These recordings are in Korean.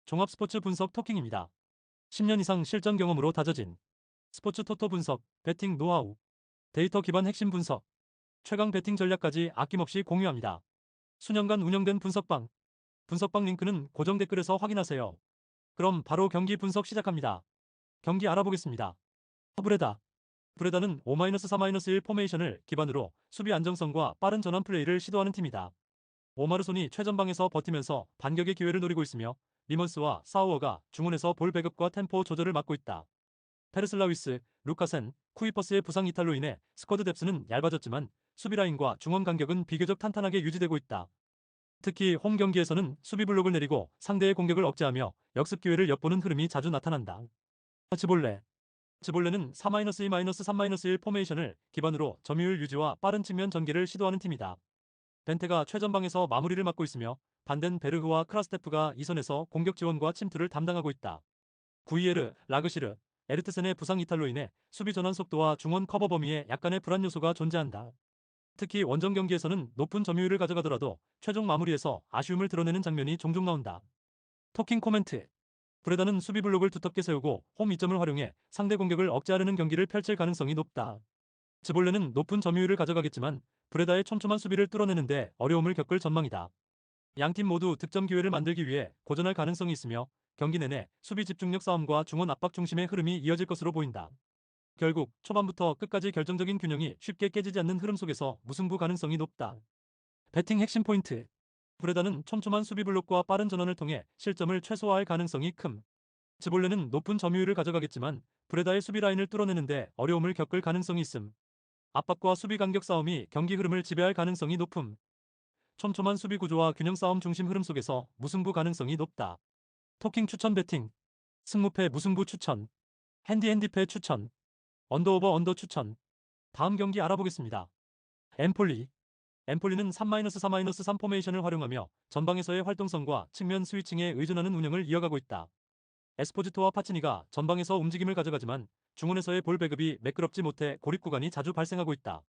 종합 스포츠 분석 토킹입니다. 10년 이상 실전 경험으로 다져진 스포츠 토토 분석, 배팅 노하우, 데이터 기반 핵심 분석, 최강 배팅 전략까지 아낌없이 공유합니다. 수년간 운영된 분석방 링크는 고정 댓글에서 확인하세요. 그럼 바로 경기 분석 시작합니다. 경기 알아보겠습니다. 브레다는 5-4-1 포메이션을 기반으로 수비 안정성과 빠른 전환 플레이를 시도하는 팀이다. 오마르손이 최전방에서 버티면서 반격의 기회를 노리고 있으며 리먼스와 사우어가 중원에서 볼 배급과 템포 조절을 맡고 있다. 페르슬라위스, 루카센, 쿠이퍼스의 부상 이탈로 인해 스쿼드 뎁스는 얇아졌지만 수비라인과 중원 간격은 비교적 탄탄하게 유지되고 있다. 특히 홈 경기에서는 수비 블록을 내리고 상대의 공격을 억제하며 역습 기회를 엿보는 흐름이 자주 나타난다. 즈볼레는 4-2-3-1 포메이션을 기반으로 점유율 유지와 빠른 측면 전개를 시도하는 팀이다. 벤테가 최전방에서 마무리를 맡고 있으며 반덴 베르흐와 크라스테프가 이선에서 공격 지원과 침투를 담당하고 있다. 구이에르, 라그시르, 에르트센의 부상 이탈로 인해 수비 전환 속도와 중원 커버 범위에 약간의 불안 요소가 존재한다. 특히 원정 경기에서는 높은 점유율을 가져가더라도 최종 마무리에서 아쉬움을 드러내는 장면이 종종 나온다. 토킹 코멘트. 브레다는 수비 블록을 두텁게 세우고 홈 이점을 활용해 상대 공격을 억제하려는 경기를 펼칠 가능성이 높다. 즈볼레는 높은 점유율을 가져가겠지만 브레다의 촘촘한 수비를 뚫어내는데 어려움을 겪을 전망이다. 양팀 모두 득점 기회를 만들기 위해 고전할 가능성이 있으며 경기 내내 수비 집중력 싸움과 중원 압박 중심의 흐름이 이어질 것으로 보인다. 결국 초반부터 끝까지 결정적인 균형이 쉽게 깨지지 않는 흐름 속에서 무승부 가능성이 높다. 배팅 핵심 포인트. 브레다는 촘촘한 수비 블록과 빠른 전환을 통해 실점을 최소화할 가능성이 큼. 즈볼레는 높은 점유율을 가져가겠지만 브레다의 수비 라인을 뚫어내는데 어려움을 겪을 가능성이 있음. 압박과 수비 간격 싸움이 경기 흐름을 지배할 가능성이 높음. 촘촘한 수비 구조와 균형 싸움 중심 흐름 속에서 무승부 가능성이 높다. 토킹 추천 배팅. 승무패 무승부 추천. 핸디패 추천. 언더오버 언더 추천. 다음 경기 알아보겠습니다. 엠폴리. 엠폴리는 3-3-3 포메이션을 활용하며 전방에서의 활동성과 측면 스위칭에 의존하는 운영을 이어가고 있다. 에스포지토와 파치니가 전방에서 움직임을 가져가지만 중원에서의 볼 배급이 매끄럽지 못해 고립 구간이 자주 발생하고 있다.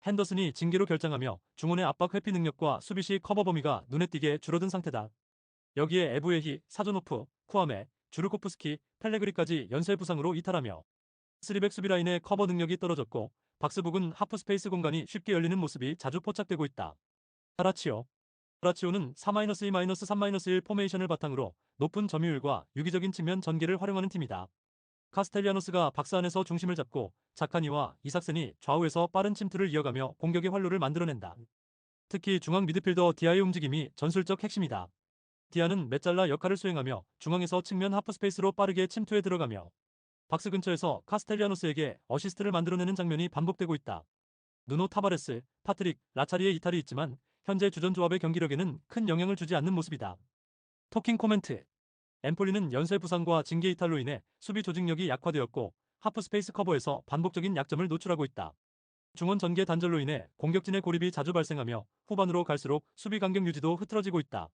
핸더슨이 징계로 결장하며 중원의 압박 회피 능력과 수비 시 커버 범위가 눈에 띄게 줄어든 상태다. 여기에 에브예히, 사조노프, 쿠아메, 주르코프스키, 펠레그리까지 연쇄 부상으로 이탈하며 쓰리백 수비 라인의 커버 능력이 떨어졌고 박스북은 하프 스페이스 공간이 쉽게 열리는 모습이 자주 포착되고 있다. 라치오. 라치오는 4-2-3-1 포메이션을 바탕으로 높은 점유율과 유기적인 측면 전개를 활용하는 팀이다. 카스텔리아노스가 박스 안에서 중심을 잡고 자카니와 이삭센이 좌우에서 빠른 침투를 이어가며 공격의 활로를 만들어낸다. 특히 중앙 미드필더 디아의 움직임이 전술적 핵심이다. 디아는 메잘라 역할을 수행하며 중앙에서 측면 하프 스페이스로 빠르게 침투해 들어가며 박스 근처에서 카스텔리아노스에게 어시스트를 만들어내는 장면이 반복되고 있다. 누노 타바레스, 파트릭, 라차리의 이탈이 있지만 현재 주전 조합의 경기력에는 큰 영향을 주지 않는 모습이다. 토킹 코멘트. 엠폴리는 연쇄 부상과 징계 이탈로 인해 수비 조직력이 약화되었고 하프 스페이스 커버에서 반복적인 약점을 노출하고 있다. 중원 전개 단절로 인해 공격진의 고립이 자주 발생하며 후반으로 갈수록 수비 간격 유지도 흐트러지고 있다.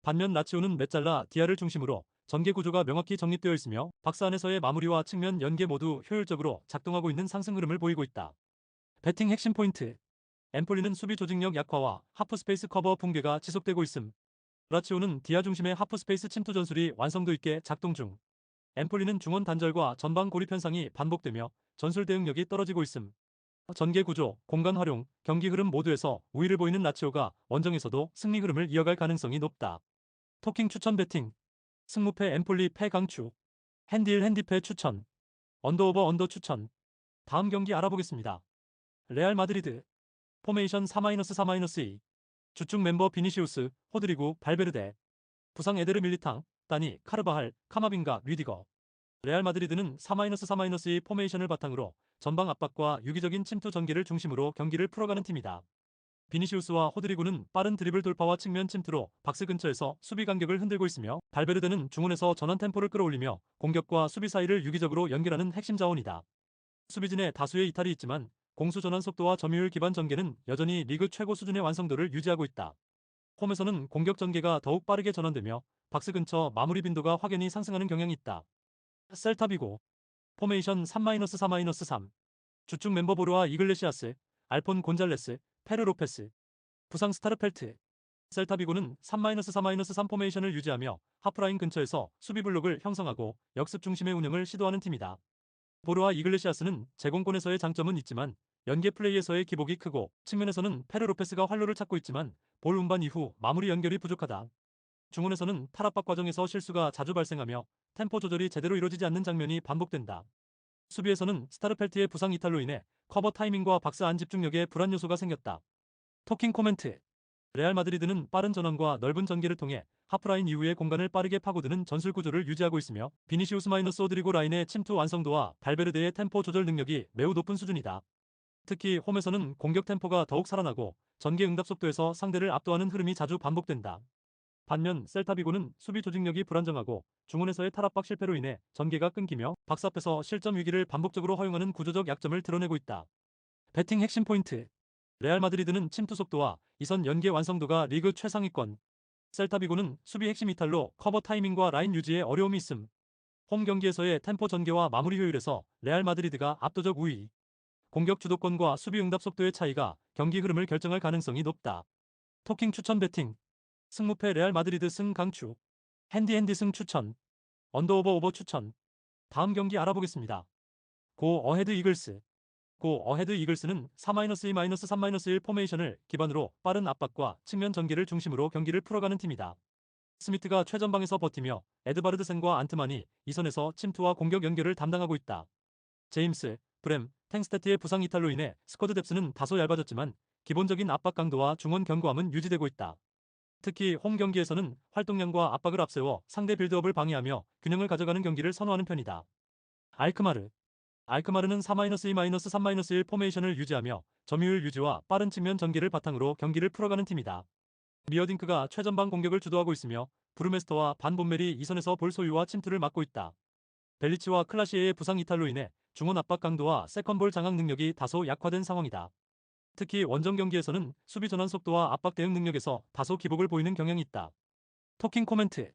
반면 라치오는 메잘라, 디아를 중심으로 전개 구조가 명확히 정립되어 있으며 박스 안에서의 마무리와 측면 연계 모두 효율적으로 작동하고 있는 상승 흐름을 보이고 있다. 배팅 핵심 포인트. 엠폴리는 수비 조직력 약화와 하프 스페이스 커버 붕괴가 지속되고 있음. 라치오는 디아 중심의 하프 스페이스 침투 전술이 완성도 있게 작동 중. 엠폴리는 중원 단절과 전방 고립 현상이 반복되며 전술 대응력이 떨어지고 있음. 전개 구조, 공간 활용, 경기 흐름 모두에서 우위를 보이는 라치오가 원정에서도 승리 흐름을 이어갈 가능성이 높다. 토킹 추천 배팅. 승무패 엠폴리 패 강추. 핸디패 추천. 언더오버 언더 추천. 다음 경기 알아보겠습니다. 레알 마드리드. 포메이션 4-3-2. 주축 멤버 비니시우스, 호드리구, 발베르데. 부상 에데르 밀리탕, 다니, 카르바할, 카마빈가, 류디거. 레알 마드리드는 4-3-2 포메이션을 바탕으로 전방 압박과 유기적인 침투 전개를 중심으로 경기를 풀어가는 팀이다. 비니시우스와 호드리구는 빠른 드리블 돌파와 측면 침투로 박스 근처에서 수비 간격을 흔들고 있으며 발베르데는 중원에서 전환 템포를 끌어올리며 공격과 수비 사이를 유기적으로 연결하는 핵심 자원이다. 수비진에 다수의 이탈이 있지만 공수 전환 속도와 점유율 기반 전개는 여전히 리그 최고 수준의 완성도를 유지하고 있다. 홈에서는 공격 전개가 더욱 빠르게 전환되며 박스 근처 마무리 빈도가 확연히 상승하는 경향이 있다. 셀타비고. 포메이션 3-3-3. 주축 멤버 보르와 이글레시아스, 알폰 곤잘레스, 페르 로페스. 부상 스타르펠트. 셀타비고는 3-4-3 포메이션을 유지하며 하프라인 근처에서 수비 블록을 형성하고 역습 중심의 운영을 시도하는 팀이다. 보르와 이글레시아스는 제공권에서의 장점은 있지만 연계 플레이에서의 기복이 크고 측면에서는 페르 로페스가 활로를 찾고 있지만 볼 운반 이후 마무리 연결이 부족하다. 중원에서는 탈압박 과정에서 실수가 자주 발생하며 템포 조절이 제대로 이루어지지 않는 장면이 반복된다. 수비에서는 스타르펠트의 부상 이탈로 인해 커버 타이밍과 박스 안 집중력에 불안 요소가 생겼다. 토킹 코멘트. 레알 마드리드는 빠른 전환과 넓은 전개를 통해 하프라인 이후의 공간을 빠르게 파고드는 전술 구조를 유지하고 있으며 비니시우스-오드리고 라인의 침투 완성도와 발베르데의 템포 조절 능력이 매우 높은 수준이다. 특히 홈에서는 공격 템포가 더욱 살아나고 전개 응답 속도에서 상대를 압도하는 흐름이 자주 반복된다. 반면 셀타비고는 수비 조직력이 불안정하고 중원에서의 탈압박 실패로 인해 전개가 끊기며 박스 앞에서 실점 위기를 반복적으로 허용하는 구조적 약점을 드러내고 있다. 배팅 핵심 포인트. 레알 마드리드는 침투 속도와 이선 연계 완성도가 리그 최상위권. 셀타비고는 수비 핵심 이탈로 커버 타이밍과 라인 유지에 어려움이 있음. 홈 경기에서의 템포 전개와 마무리 효율에서 레알 마드리드가 압도적 우위. 공격 주도권과 수비 응답 속도의 차이가 경기 흐름을 결정할 가능성이 높다. 토킹 추천 배팅. 승무패 레알 마드리드 승 강추. 핸디 승 추천. 언더오버 추천. 다음 경기 알아보겠습니다. 고 어헤드 이글스. 고 어헤드 이글스는 4-2-3-1 포메이션을 기반으로 빠른 압박과 측면 전개를 중심으로 경기를 풀어가는 팀이다. 스미트가 최전방에서 버티며 에드바르드센과 안트만이 이선에서 침투와 공격 연결을 담당하고 있다. 제임스, 브렘, 탱스테트의 부상 이탈로 인해 스쿼드 뎁스는 다소 얇아졌지만 기본적인 압박 강도와 중원 견고함은 유지되고 있다. 특히 홈 경기에서는 활동량과 압박을 앞세워 상대 빌드업을 방해하며 균형을 가져가는 경기를 선호하는 편이다. 알크마르. 알크마르는 4-2-3-1 포메이션을 유지하며 점유율 유지와 빠른 측면 전개를 바탕으로 경기를 풀어가는 팀이다. 미어딩크가 최전방 공격을 주도하고 있으며 브루메스터와 반 본멜이 이선에서 볼 소유와 침투를 맡고 있다. 벨리치와 클라시에의 부상 이탈로 인해 중원 압박 강도와 세컨볼 장악 능력이 다소 약화된 상황이다. 특히 원정 경기에서는 수비 전환 속도와 압박 대응 능력에서 다소 기복을 보이는 경향이 있다. 토킹 코멘트.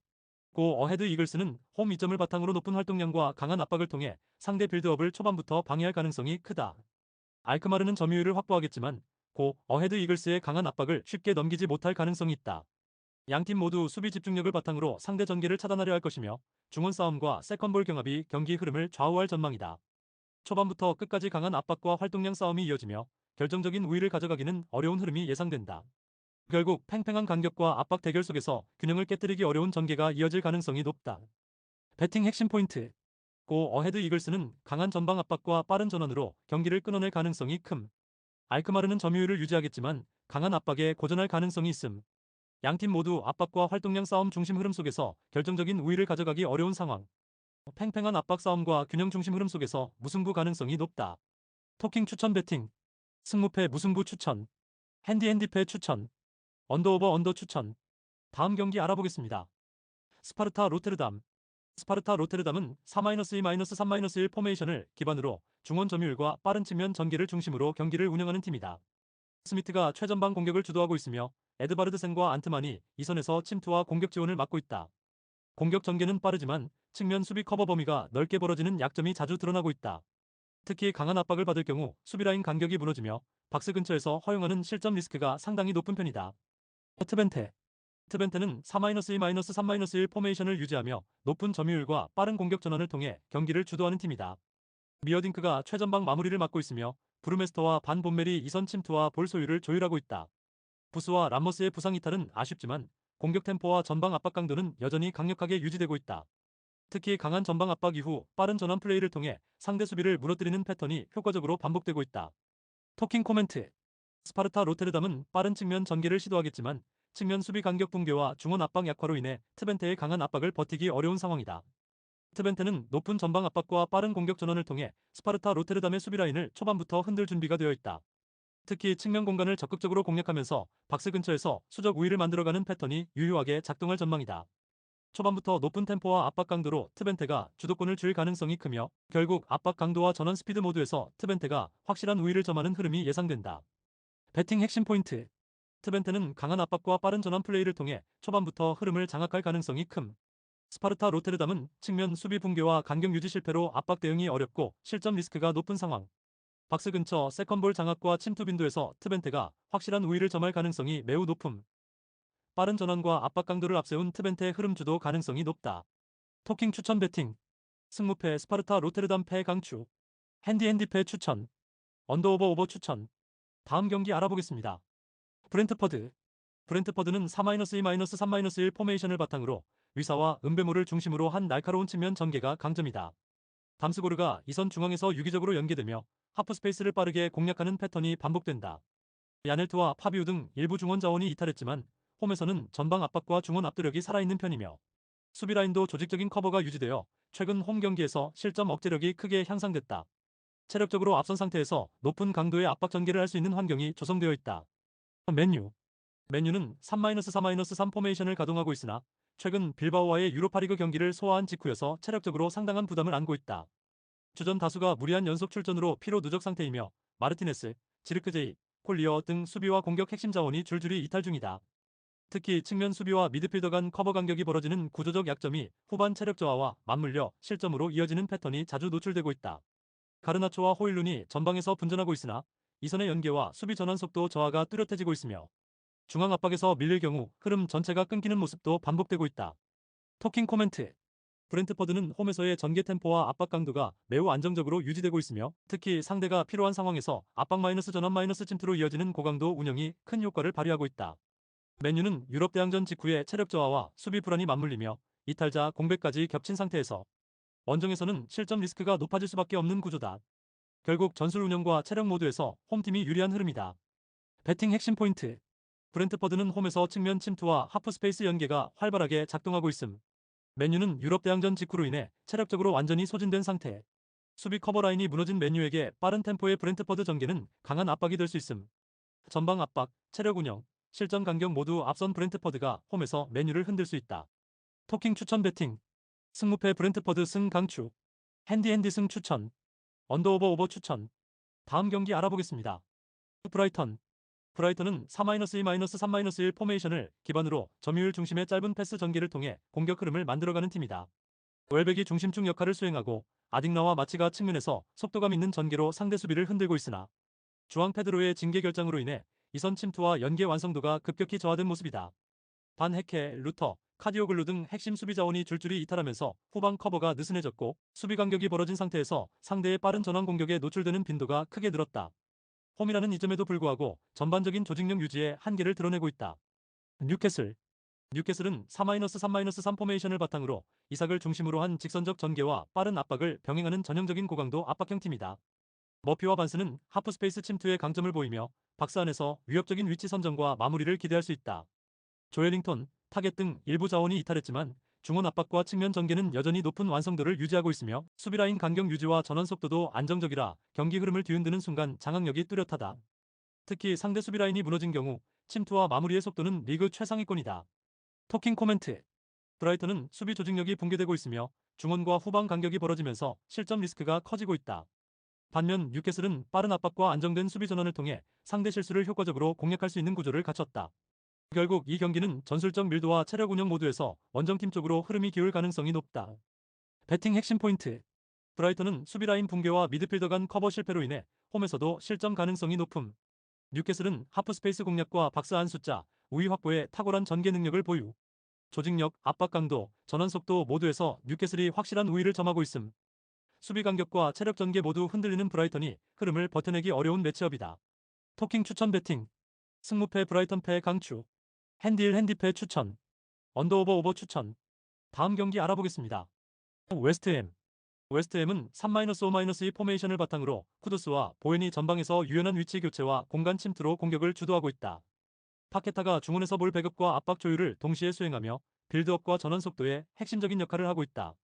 고 어헤드 이글스는 홈 이점을 바탕으로 높은 활동량과 강한 압박을 통해 상대 빌드업을 초반부터 방해할 가능성이 크다. 알크마르는 점유율을 확보하겠지만 고 어헤드 이글스의 강한 압박을 쉽게 넘기지 못할 가능성이 있다. 양팀 모두 수비 집중력을 바탕으로 상대 전개를 차단하려 할 것이며 중원 싸움과 세컨볼 경합이 경기 흐름을 좌우할 전망이다. 초반부터 끝까지 강한 압박과 활동량 싸움이 이어지며 결정적인 우위를 가져가기는 어려운 흐름이 예상된다. 결국 팽팽한 간격과 압박 대결 속에서 균형을 깨뜨리기 어려운 전개가 이어질 가능성이 높다. 배팅 핵심 포인트. 고 어헤드 이글스는 강한 전방 압박과 빠른 전환으로 경기를 끊어낼 가능성이 큼. 알크마르는 점유율을 유지하겠지만 강한 압박에 고전할 가능성이 있음. 양팀 모두 압박과 활동량 싸움 중심 흐름 속에서 결정적인 우위를 가져가기 어려운 상황. 팽팽한 압박 싸움과 균형 중심 흐름 속에서 무승부 가능성이 높다. 토킹 추천 배팅. 승무패 무승부 추천. 핸디패 추천. 언더 추천. 다음 경기 알아보겠습니다. 스파르타 로테르담. 스파르타 로테르담은 4-2-3-1 포메이션을 기반으로 중원 점유율과 빠른 측면 전개를 중심으로 경기를 운영하는 팀이다. 스미트가 최전방 공격을 주도하고 있으며 에드바르드센과 안트만이 이선에서 침투와 공격 지원을 맡고 있다. 공격 전개는 빠르지만 측면 수비 커버 범위가 넓게 벌어지는 약점이 자주 드러나고 있다. 특히 강한 압박을 받을 경우 수비라인 간격이 무너지며 박스 근처에서 허용하는 실점 리스크가 상당히 높은 편이다. 트벤테. 트벤테는 4-2-3-1 포메이션을 유지하며 높은 점유율과 빠른 공격 전환을 통해 경기를 주도하는 팀이다. 미어딩크가 최전방 마무리를 맡고 있으며 브루메스터와 반 본멜이 이선 침투와 볼 소유를 조율하고 있다. 부스와 람머스의 부상 이탈은 아쉽지만 공격 템포와 전방 압박 강도는 여전히 강력하게 유지되고 있다. 특히 강한 전방 압박 이후 빠른 전환 플레이를 통해 상대 수비를 무너뜨리는 패턴이 효과적으로 반복되고 있다. 토킹 코멘트. 스파르타 로테르담은 빠른 측면 전개를 시도하겠지만 측면 수비 간격 붕괴와 중원 압박 약화로 인해 트벤테의 강한 압박을 버티기 어려운 상황이다. 트벤테는 높은 전방 압박과 빠른 공격 전환을 통해 스파르타 로테르담의 수비 라인을 초반부터 흔들 준비가 되어 있다. 특히 측면 공간을 적극적으로 공략하면서 박스 근처에서 수적 우위를 만들어가는 패턴이 유효하게 작동할 전망이다. 초반부터 높은 템포와 압박 강도로 트벤테가 주도권을 쥘 가능성이 크며 결국 압박 강도와 전환 스피드 모두에서 트벤테가 확실한 우위를 점하는 흐름이 예상된다. 배팅 핵심 포인트. 트벤테는 강한 압박과 빠른 전환 플레이를 통해 초반부터 흐름을 장악할 가능성이 큼. 스파르타 로테르담은 측면 수비 붕괴와 간격 유지 실패로 압박 대응이 어렵고 실점 리스크가 높은 상황. 박스 근처 세컨볼 장악과 침투 빈도에서 트벤테가 확실한 우위를 점할 가능성이 매우 높음. 빠른 전환과 압박 강도를 앞세운 트벤트의 흐름 주도 가능성이 높다. 토킹 추천 배팅. 승무패 스파르타 로테르담 패 강추. 핸디패 추천. 언더오버 추천. 다음 경기 알아보겠습니다. 브렌트퍼드. 브렌트퍼드는 4-2-3-1 포메이션을 바탕으로 위사와 은배모를 중심으로 한 날카로운 측면 전개가 강점이다. 담스고르가 이선 중앙에서 유기적으로 연계되며 하프스페이스를 빠르게 공략하는 패턴이 반복된다. 야넬트와 파비우 등 일부 중원 자원이 이탈했지만 홈에서는 전방 압박과 중원 압도력이 살아있는 편이며 수비 라인도 조직적인 커버가 유지되어 최근 홈 경기에서 실점 억제력이 크게 향상됐다. 체력적으로 앞선 상태에서 높은 강도의 압박 전개를 할 수 있는 환경이 조성되어 있다. 맨유는 3-4-3 포메이션을 가동하고 있으나 최근 빌바오와의 유로파리그 경기를 소화한 직후여서 체력적으로 상당한 부담을 안고 있다. 주전 다수가 무리한 연속 출전으로 피로 누적 상태이며 마르티네스, 지르크제이, 콜리어 등 수비와 공격 핵심 자원이 줄줄이 이탈 중이다. 특히 측면 수비와 미드필더 간 커버 간격이 벌어지는 구조적 약점이 후반 체력 저하와 맞물려 실점으로 이어지는 패턴이 자주 노출되고 있다. 가르나초와 호일룬이 전방에서 분전하고 있으나 이선의 연계와 수비 전환 속도 저하가 뚜렷해지고 있으며 중앙 압박에서 밀릴 경우 흐름 전체가 끊기는 모습도 반복되고 있다. 토킹 코멘트. 브렌트퍼드는 홈에서의 전개 템포와 압박 강도가 매우 안정적으로 유지되고 있으며 특히 상대가 필요한 상황에서 압박 마이너스 전환 마이너스 침투로 이어지는 고강도 운영이 큰 효과를 발휘하고 있다. 맨유는 유럽 대항전 직후의 체력 저하와 수비 불안이 맞물리며 이탈자 공백까지 겹친 상태에서 원정에서는 실점 리스크가 높아질 수밖에 없는 구조다. 결국 전술 운영과 체력 모두에서 홈팀이 유리한 흐름이다. 배팅 핵심 포인트. 브렌트퍼드는 홈에서 측면 침투와 하프스페이스 연계가 활발하게 작동하고 있음. 맨유는 유럽 대항전 직후로 인해 체력적으로 완전히 소진된 상태. 수비 커버 라인이 무너진 맨유에게 빠른 템포의 브렌트퍼드 전개는 강한 압박이 될 수 있음. 전방 압박, 체력 운영, 실전 간격 모두 앞선 브렌트퍼드가 홈에서 맨유를 흔들 수 있다. 토킹 추천 배팅. 승무패 브렌트퍼드 승 강추. 핸디 승 추천. 언더오버 추천. 다음 경기 알아보겠습니다. 브라이턴. 브라이턴은 4-2-3-1 포메이션을 기반으로 점유율 중심의 짧은 패스 전개를 통해 공격 흐름을 만들어가는 팀이다. 웰백이 중심축 역할을 수행하고 아딕나와 마치가 측면에서 속도감 있는 전개로 상대 수비를 흔들고 있으나 주앙 페드로의 징계 결장으로 인해 이선 침투와 연계 완성도가 급격히 저하된 모습이다. 반 헤케, 루터, 카디오글루 등 핵심 수비 자원이 줄줄이 이탈하면서 후방 커버가 느슨해졌고 수비 간격이 벌어진 상태에서 상대의 빠른 전환 공격에 노출되는 빈도가 크게 늘었다. 홈이라는 이점에도 불구하고 전반적인 조직력 유지에 한계를 드러내고 있다. 뉴캐슬. 뉴캐슬은 4-3-3 포메이션을 바탕으로 이삭을 중심으로 한 직선적 전개와 빠른 압박을 병행하는 전형적인 고강도 압박형 팀이다. 머피와 반스는 하프스페이스 침투에 강점을 보이며 박스 안에서 위협적인 위치 선정과 마무리를 기대할 수 있다. 조엘링턴, 타겟 등 일부 자원이 이탈했지만 중원 압박과 측면 전개는 여전히 높은 완성도를 유지하고 있으며 수비라인 간격 유지와 전환 속도도 안정적이라 경기 흐름을 뒤흔드는 순간 장악력이 뚜렷하다. 특히 상대 수비라인이 무너진 경우 침투와 마무리의 속도는 리그 최상위권이다. 토킹 코멘트. 브라이턴은 수비 조직력이 붕괴되고 있으며 중원과 후방 간격이 벌어지면서 실점 리스크가 커지고 있다. 반면 뉴캐슬은 빠른 압박과 안정된 수비 전환을 통해 상대 실수를 효과적으로 공략할 수 있는 구조를 갖췄다. 결국 이 경기는 전술적 밀도와 체력 운영 모두에서 원정팀 쪽으로 흐름이 기울 가능성이 높다. 배팅 핵심 포인트. 브라이턴은 수비라인 붕괴와 미드필더 간 커버 실패로 인해 홈에서도 실점 가능성이 높음. 뉴캐슬은 하프스페이스 공략과 박스 안 숫자, 우위 확보에 탁월한 전개 능력을 보유. 조직력, 압박 강도, 전환 속도 모두에서 뉴캐슬이 확실한 우위를 점하고 있음. 수비 간격과 체력 전개 모두 흔들리는 브라이턴이 흐름을 버텨내기 어려운 매치업이다. 토킹 추천 배팅. 승무패 브라이턴 패 강추. 핸디패 추천. 언더오버 추천. 다음 경기 알아보겠습니다. 웨스트햄. 웨스트햄은 3-5-2 포메이션을 바탕으로 쿠두스와 보웬이 전방에서 유연한 위치 교체와 공간 침투로 공격을 주도하고 있다. 파케타가 중원에서 볼 배급과 압박 조율을 동시에 수행하며 빌드업과 전환 속도에 핵심적인 역할을 하고 있다.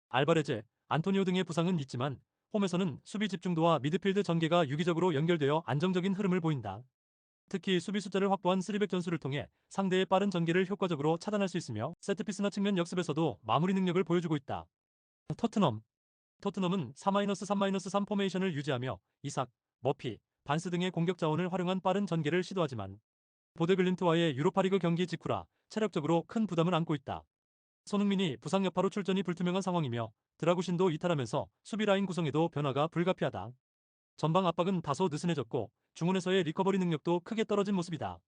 알바레제, 안토니오 등의 부상은 있지만 홈에서는 수비 집중도와 미드필드 전개가 유기적으로 연결되어 안정적인 흐름을 보인다. 특히 수비 숫자를 확보한 3백 전술을 통해 상대의 빠른 전개를 효과적으로 차단할 수 있으며 세트피스나 측면 역습에서도 마무리 능력을 보여주고 있다. 토트넘은 4-3-3 포메이션을 유지하며 이삭, 머피, 반스 등의 공격 자원을 활용한 빠른 전개를 시도하지만 보데글림트와의 유로파리그 경기 직후라 체력적으로 큰 부담을 안고 있다. 손흥민이 부상 여파로 출전이 불투명한 상황이며 드라구신도 이탈하면서 수비 라인 구성에도 변화가 불가피하다. 전방 압박은 다소 느슨해졌고 중원에서의 리커버리 능력도 크게 떨어진 모습이다.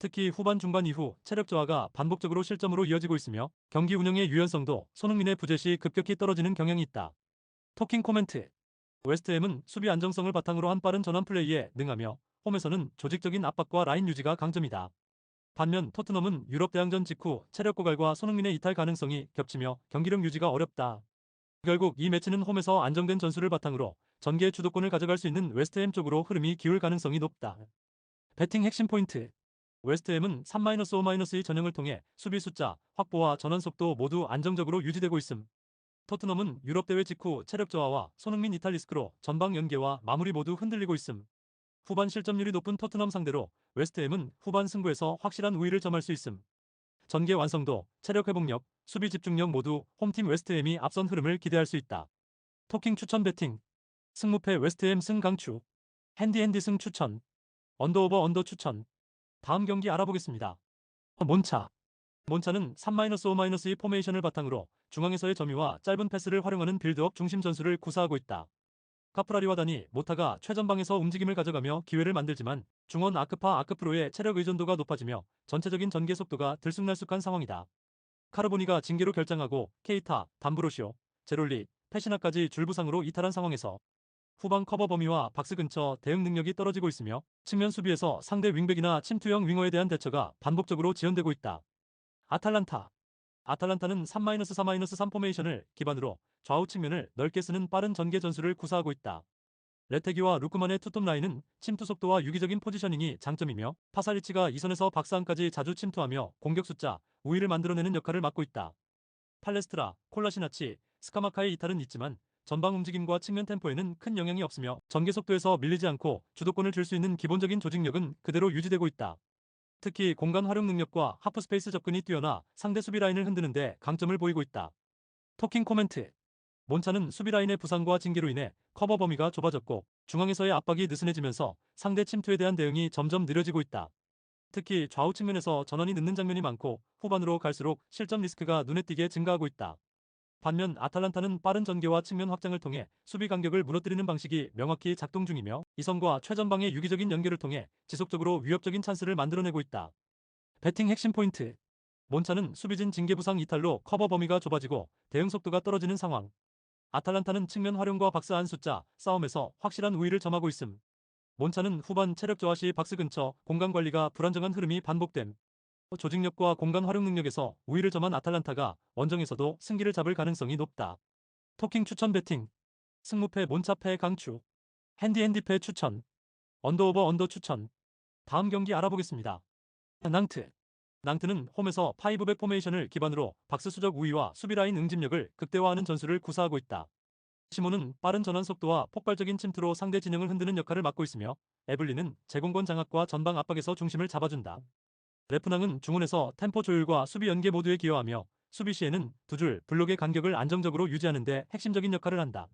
특히 후반 중반 이후 체력 저하가 반복적으로 실점으로 이어지고 있으며 경기 운영의 유연성도 손흥민의 부재 시 급격히 떨어지는 경향이 있다. 토킹 코멘트. 웨스트햄은 수비 안정성을 바탕으로 한 빠른 전환 플레이에 능하며 홈에서는 조직적인 압박과 라인 유지가 강점이다. 반면 토트넘은 유럽 대항전 직후 체력 고갈과 손흥민의 이탈 가능성이 겹치며 경기력 유지가 어렵다. 결국 이 매치는 홈에서 안정된 전술을 바탕으로 전개의 주도권을 가져갈 수 있는 웨스트햄 쪽으로 흐름이 기울 가능성이 높다. 배팅 핵심 포인트. 웨스트햄은 3-5-2 전형을 통해 수비 숫자, 확보와 전환 속도 모두 안정적으로 유지되고 있음. 토트넘은 유럽 대회 직후 체력 저하와 손흥민 이탈 리스크로 전방 연계와 마무리 모두 흔들리고 있음. 후반 실점률이 높은 토트넘 상대로 웨스트햄은 후반 승부에서 확실한 우위를 점할 수 있음. 전개 완성도, 체력 회복력, 수비 집중력 모두 홈팀 웨스트햄이 앞선 흐름을 기대할 수 있다. 토킹 추천 배팅. 승무패 웨스트햄 승 강추. 핸디 승 추천. 언더오버 언더 추천. 다음 경기 알아보겠습니다. 몬차. 몬차는 3-5-2 포메이션을 바탕으로 중앙에서의 점유와 짧은 패스를 활용하는 빌드업 중심 전술을 구사하고 있다. 카프라리와 다니 모타가 최전방에서 움직임을 가져가며 기회를 만들지만 중원 아크파 아크프로의 체력 의존도가 높아지며 전체적인 전개 속도가 들쑥날쑥한 상황이다. 카르보니가 징계로 결장하고 케이타, 담브로시오, 제롤리, 페시나까지 줄부상으로 이탈한 상황에서 후방 커버 범위와 박스 근처 대응 능력이 떨어지고 있으며 측면 수비에서 상대 윙백이나 침투형 윙어에 대한 대처가 반복적으로 지연되고 있다. 아탈란타. 아탈란타는 3-4-3 포메이션을 기반으로 좌우 측면을 넓게 쓰는 빠른 전개 전술을 구사하고 있다. 레테기와 루크만의 투톱 라인은 침투 속도와 유기적인 포지셔닝이 장점이며 파사리치가 이선에서 박스안까지 자주 침투하며 공격 숫자, 우위를 만들어내는 역할을 맡고 있다. 팔레스트라, 콜라시나치, 스카마카의 이탈은 있지만 전방 움직임과 측면 템포에는 큰 영향이 없으며 전개 속도에서 밀리지 않고 주도권을 줄 수 있는 기본적인 조직력은 그대로 유지되고 있다. 특히 공간 활용 능력과 하프스페이스 접근이 뛰어나 상대 수비 라인을 흔드는데 강점을 보이고 있다. 토킹 코멘트. 몬차는 수비 라인의 부상과 징계로 인해 커버 범위가 좁아졌고 중앙에서의 압박이 느슨해지면서 상대 침투에 대한 대응이 점점 느려지고 있다. 특히 좌우 측면에서 전원이 늦는 장면이 많고 후반으로 갈수록 실점 리스크가 눈에 띄게 증가하고 있다. 반면 아탈란타는 빠른 전개와 측면 확장을 통해 수비 간격을 무너뜨리는 방식이 명확히 작동 중이며 이선과 최전방의 유기적인 연결을 통해 지속적으로 위협적인 찬스를 만들어내고 있다. 배팅 핵심 포인트. 몬차는 수비진 징계 부상 이탈로 커버 범위가 좁아지고 대응 속도가 떨어지는 상황. 아탈란타는 측면 활용과 박스 안 숫자, 싸움에서 확실한 우위를 점하고 있음. 몬차는 후반 체력 저하 시 박스 근처 공간 관리가 불안정한 흐름이 반복됨. 조직력과 공간 활용 능력에서 우위를 점한 아탈란타가 원정에서도 승기를 잡을 가능성이 높다. 토킹 추천 배팅. 승무패 몬차패 강추. 핸디패 추천. 언더오버 언더 추천. 다음 경기 알아보겠습니다. 낭트. 낭트는 홈에서 5백 포메이션을 기반으로 박스 수적 우위와 수비라인 응집력을 극대화하는 전술을 구사하고 있다. 시몬은 빠른 전환 속도와 폭발적인 침투로 상대 진영을 흔드는 역할을 맡고 있으며 에블리는 제공권 장악과 전방 압박에서 중심을 잡아준다. 레프낭은 중원에서 템포 조율과 수비 연계 모두에 기여하며 수비 시에는 두 줄 블록의 간격을 안정적으로 유지하는 데 핵심적인 역할을 한다.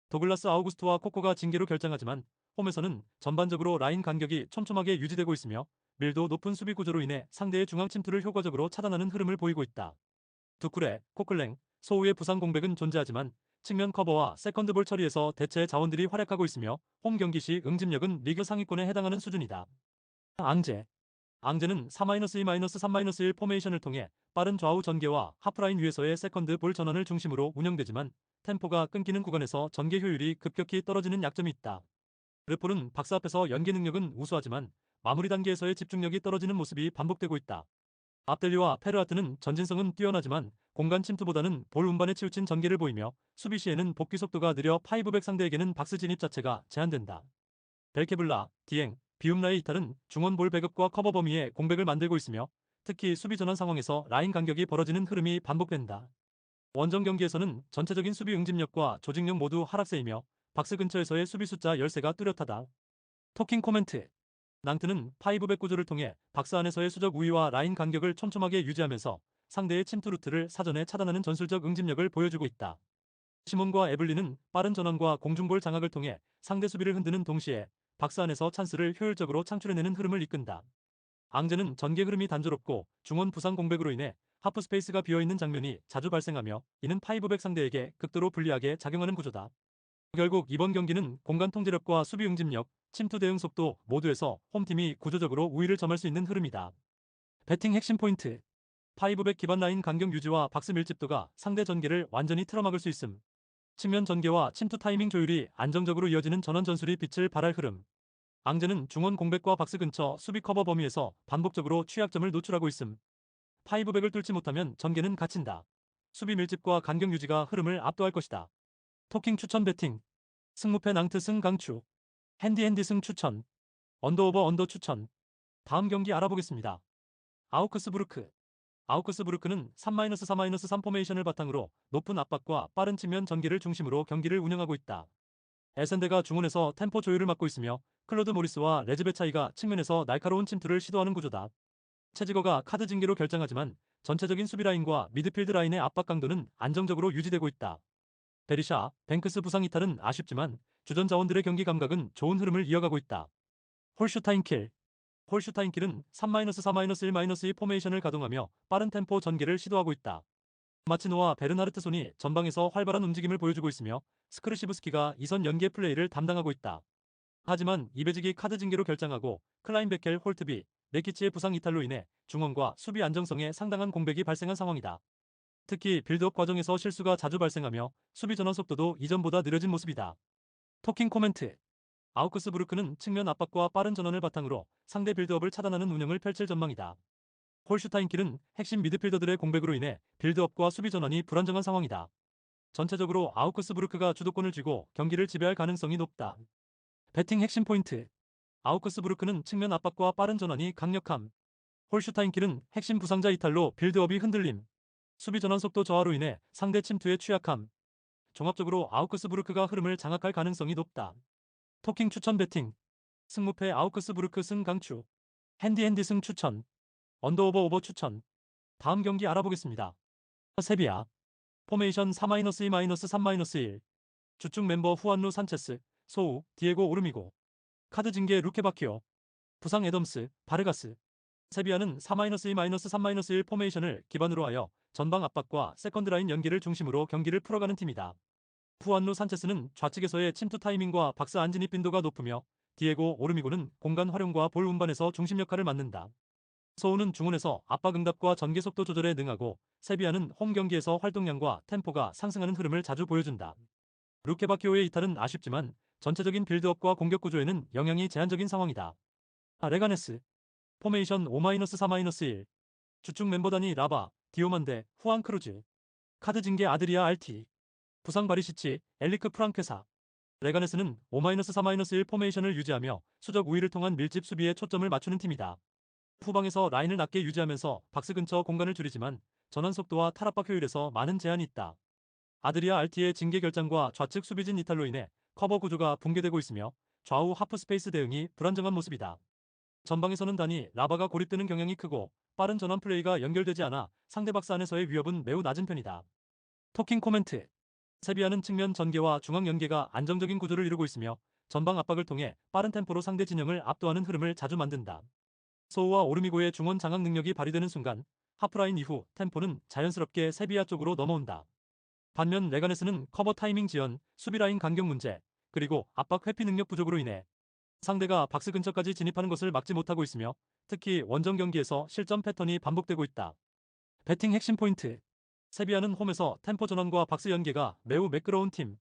도글라스 아우구스트와 코코가 징계로 결장하지만 홈에서는 전반적으로 라인 간격이 촘촘하게 유지되고 있으며 밀도 높은 수비 구조로 인해 상대의 중앙 침투를 효과적으로 차단하는 흐름을 보이고 있다. 두쿠레, 코클랭, 소우의 부상 공백은 존재하지만 측면 커버와 세컨드볼 처리에서 대체 자원들이 활약하고 있으며 홈 경기 시 응집력은 리그 상위권에 해당하는 수준이다. 앙제. 앙제는 4-2-3-1 포메이션을 통해 빠른 좌우 전개와 하프라인 위에서의 세컨드 볼 전환을 중심으로 운영되지만 템포가 끊기는 구간에서 전개 효율이 급격히 떨어지는 약점이 있다. 르폴은 박스 앞에서 연계 능력은 우수하지만 마무리 단계에서의 집중력이 떨어지는 모습이 반복되고 있다. 압델리와 페르아트는 전진성은 뛰어나지만 공간 침투보다는 볼 운반에 치우친 전개를 보이며 수비 시에는 복귀 속도가 느려 파이브백 상대에게는 박스 진입 자체가 제한된다. 벨케블라, 디엥, 비움라의 이탈은 중원 볼 백업과 커버 범위에 공백을 만들고 있으며 특히 수비 전환 상황에서 라인 간격이 벌어지는 흐름이 반복된다. 원정 경기에서는 전체적인 수비 응집력과 조직력 모두 하락세이며 박스 근처에서의 수비 숫자 열세가 뚜렷하다. 토킹 코멘트. 낭트는 파이브백 구조를 통해 박스 안에서의 수적 우위와 라인 간격을 촘촘하게 유지하면서 상대의 침투 루트를 사전에 차단하는 전술적 응집력을 보여주고 있다. 시몬과 에블리는 빠른 전환과 공중볼 장악을 통해 상대 수비를 흔드는 동시에 박스 안에서 찬스를 효율적으로 창출해내는 흐름을 이끈다. 앙제는 전개 흐름이 단조롭고 중원 부상 공백으로 인해 하프 스페이스가 비어있는 장면이 자주 발생하며 이는 파이브백 상대에게 극도로 불리하게 작용하는 구조다. 결국 이번 경기는 공간 통제력과 수비 응집력, 침투 대응 속도 모두에서 홈팀이 구조적으로 우위를 점할 수 있는 흐름이다. 배팅 핵심 포인트. 파이브백 기반 라인 간격 유지와 박스 밀집도가 상대 전개를 완전히 틀어막을 수 있음. 측면 전개와 침투 타이밍 조율이 안정적으로 이어지는 전원 전술이 빛을 발할 흐름. 앙제는 중원 공백과 박스 근처 수비 커버 범위에서 반복적으로 취약점을 노출하고 있음. 파이브백을 뚫지 못하면 전개는 갇힌다. 수비 밀집과 간격 유지가 흐름을 압도할 것이다. 토킹 추천 배팅. 승무패 낭트 승 강추. 핸디 승 추천. 언더오버 언더 추천. 다음 경기 알아보겠습니다. 아우크스부르크. 아우크스부르크는 3-4-3 포메이션을 바탕으로 높은 압박과 빠른 측면 전개를 중심으로 경기를 운영하고 있다. 에센데가 중원에서 템포 조율을 맡고 있으며 클로드 모리스와 레즈베차이가 측면에서 날카로운 침투를 시도하는 구조다. 체지거가 카드 징계로 결정하지만 전체적인 수비 라인과 미드필드 라인의 압박 강도는 안정적으로 유지되고 있다. 베리샤, 뱅크스 부상 이탈은 아쉽지만 주전 자원들의 경기 감각은 좋은 흐름을 이어가고 있다. 홀슈타인킬. 홀슈타인킬은 3-4-1-2 포메이션을 가동하며 빠른 템포 전개를 시도하고 있다. 마치노와 베르나르트손이 전방에서 활발한 움직임을 보여주고 있으며 스크르시브스키가 이선 연계 플레이를 담당하고 있다. 하지만 이베직이 카드 징계로 결정하고 클라인베켈 홀트비, 레키치의 부상 이탈로 인해 중원과 수비 안정성에 상당한 공백이 발생한 상황이다. 특히 빌드업 과정에서 실수가 자주 발생하며 수비 전환 속도도 이전보다 느려진 모습이다. 토킹 코멘트. 아우크스부르크는 측면 압박과 빠른 전환을 바탕으로 상대 빌드업을 차단하는 운영을 펼칠 전망이다. 홀슈타인킬은 핵심 미드필더들의 공백으로 인해 빌드업과 수비 전환이 불안정한 상황이다. 전체적으로 아우크스부르크가 주도권을 쥐고 경기를 지배할 가능성이 높다. 배팅 핵심 포인트. 아우크스부르크는 측면 압박과 빠른 전환이 강력함. 홀슈타인킬은 핵심 부상자 이탈로 빌드업이 흔들림. 수비 전환 속도 저하로 인해 상대 침투에 취약함. 종합적으로 아우크스부르크가 흐름을 장악할 가능성이 높다. 토킹 추천 배팅. 승무패 아우크스부르크 승 강추. 핸디 승 추천. 언더오버 오버 추천. 다음 경기 알아보겠습니다. 세비야. 포메이션 4-2-3-1. 주축 멤버 후안루 산체스, 소우, 디에고 오르미고. 카드 징계 루케바키오. 부상 애덤스, 바르가스. 세비야는 4-2-3-1 포메이션을 기반으로 하여 전방 압박과 세컨드 라인 연계를 중심으로 경기를 풀어가는 팀이다. 후안루 산체스는 좌측에서의 침투 타이밍과 박스 안진입 빈도가 높으며 디에고 오르미고는 공간 활용과 볼 운반에서 중심 역할을 맡는다. 소우는 중원에서 압박 응답과 전개 속도 조절에 능하고 세비야는 홈 경기에서 활동량과 템포가 상승하는 흐름을 자주 보여준다. 루케바키오의 이탈은 아쉽지만 전체적인 빌드업과 공격 구조에는 영향이 제한적인 상황이다. 레가네스. 포메이션 5-3-1. 주축 멤버단이 라바, 디오만데, 후안 크루즈. 카드 징계 아드리아 알티. 부상 바리시치, 엘리크 프랑케사. 레가네스는 5-3-1 포메이션을 유지하며 수적 우위를 통한 밀집 수비에 초점을 맞추는 팀이다. 후방에서 라인을 낮게 유지하면서 박스 근처 공간을 줄이지만 전환 속도와 탈압박 효율에서 많은 제한이 있다. 아드리아 알티의 징계 결정과 좌측 수비진 이탈로 인해 커버 구조가 붕괴되고 있으며 좌우 하프 스페이스 대응이 불안정한 모습이다. 전방에서는 단이 라바가 고립되는 경향이 크고 빠른 전환 플레이가 연결되지 않아 상대 박스 안에서의 위협은 매우 낮은 편이다. 토킹 코멘트. 세비야는 측면 전개와 중앙 연계가 안정적인 구조를 이루고 있으며 전방 압박을 통해 빠른 템포로 상대 진영을 압도하는 흐름을 자주 만든다. 소우와 오르미고의 중원 장악 능력이 발휘되는 순간 하프라인 이후 템포는 자연스럽게 세비야 쪽으로 넘어온다. 반면 레가네스는 커버 타이밍 지연, 수비 라인 간격 문제, 그리고 압박 회피 능력 부족으로 인해 상대가 박스 근처까지 진입하는 것을 막지 못하고 있으며 특히 원정 경기에서 실점 패턴이 반복되고 있다. 배팅 핵심 포인트. 세비야는 홈에서 템포 전환과 박스 연계가 매우 매끄러운 팀.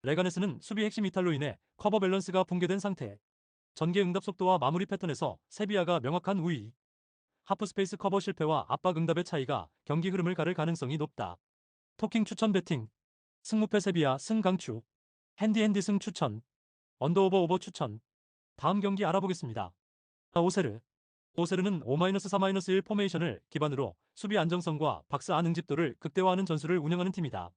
레가네스는 수비 핵심 이탈로 인해 커버 밸런스가 붕괴된 상태. 전개 응답 속도와 마무리 패턴에서 세비야가 명확한 우위. 하프 스페이스 커버 실패와 압박 응답의 차이가 경기 흐름을 가를 가능성이 높다. 토킹 추천 배팅. 승무패 세비야 승 강추. 핸디 승 추천. 언더오버 오버 추천. 다음 경기 알아보겠습니다. 오세르. 오세르는 5-3-1 포메이션을 기반으로 수비 안정성과 박스 안 응집도를 극대화하는 전술을 운영하는 팀이다.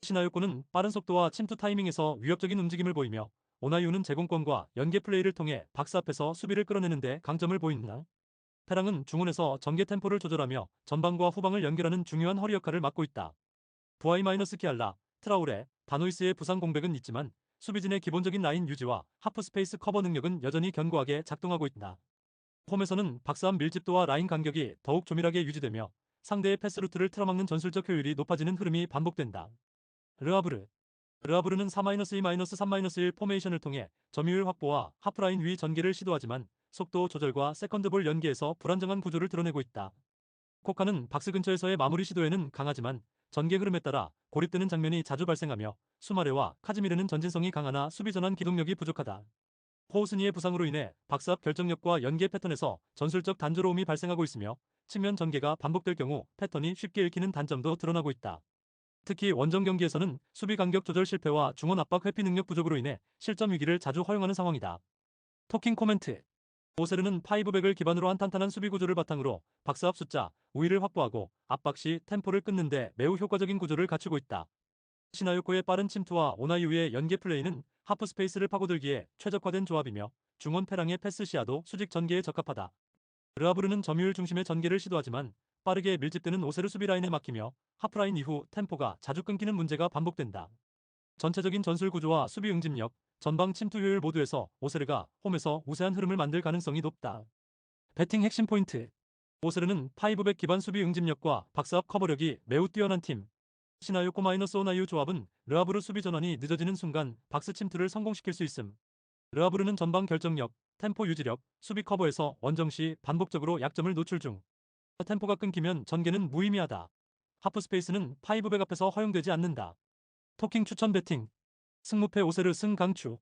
시나요코는 빠른 속도와 침투 타이밍에서 위협적인 움직임을 보이며 오나이우는 제공권과 연계 플레이를 통해 박스 앞에서 수비를 끌어내는데 강점을 보인다. 페랑은 중원에서 전개 템포를 조절하며 전방과 후방을 연결하는 중요한 허리 역할을 맡고 있다. 부아이-키알라, 트라우레, 다노이스의 부상 공백은 있지만 수비진의 기본적인 라인 유지와 하프 스페이스 커버 능력은 여전히 견고하게 작동하고 있다. 홈에서는 박스함 밀집도와 라인 간격이 더욱 조밀하게 유지되며 상대의 패스 루트를 틀어막는 전술적 효율이 높아지는 흐름이 반복된다. 르아브르. 르아브르는 4-2-3-1 포메이션을 통해 점유율 확보와 하프라인 위 전개를 시도하지만 속도 조절과 세컨드볼 연계에서 불안정한 구조를 드러내고 있다. 코카는 박스 근처에서의 마무리 시도에는 강하지만 전개 흐름에 따라 고립되는 장면이 자주 발생하며 수마레와 카즈미르는 전진성이 강하나 수비 전환 기동력이 부족하다. 호우스니의 부상으로 인해 박스 앞 결정력과 연계 패턴에서 전술적 단조로움이 발생하고 있으며 측면 전개가 반복될 경우 패턴이 쉽게 읽히는 단점도 드러나고 있다. 특히 원정 경기에서는 수비 간격 조절 실패와 중원 압박 회피 능력 부족으로 인해 실점 위기를 자주 허용하는 상황이다. 토킹 코멘트. 오세르는 파이브백을 기반으로 한 탄탄한 수비 구조를 바탕으로 박스 앞 숫자, 우위를 확보하고 압박 시 템포를 끊는데 매우 효과적인 구조를 갖추고 있다. 시나요코의 빠른 침투와 오나이우의 연계 플레이는 하프 스페이스를 파고들기에 최적화된 조합이며 중원 페랑의 패스 시야도 수직 전개에 적합하다. 르아브르는 점유율 중심의 전개를 시도하지만 빠르게 밀집되는 오세르 수비 라인에 막히며 하프라인 이후 템포가 자주 끊기는 문제가 반복된다. 전체적인 전술 구조와 수비 응집력, 전방 침투 효율 모두에서 오세르가 홈에서 우세한 흐름을 만들 가능성이 높다. 배팅 핵심 포인트. 오세르는 파이브백 기반 수비 응집력과 박스 앞 커버력이 매우 뛰어난 팀. 시나요코 마이너스 오나이우 조합은 르아브르 수비 전환이 늦어지는 순간 박스 침투를 성공시킬 수 있음. 르아브르는 전방 결정력, 템포 유지력, 수비 커버에서 원정 시 반복적으로 약점을 노출 중. 템포가 끊기면 전개는 무의미하다. 하프 스페이스는 파이브백 앞에서 허용되지 않는다. 토킹 추천 배팅. 승무패 오세르 승 강추.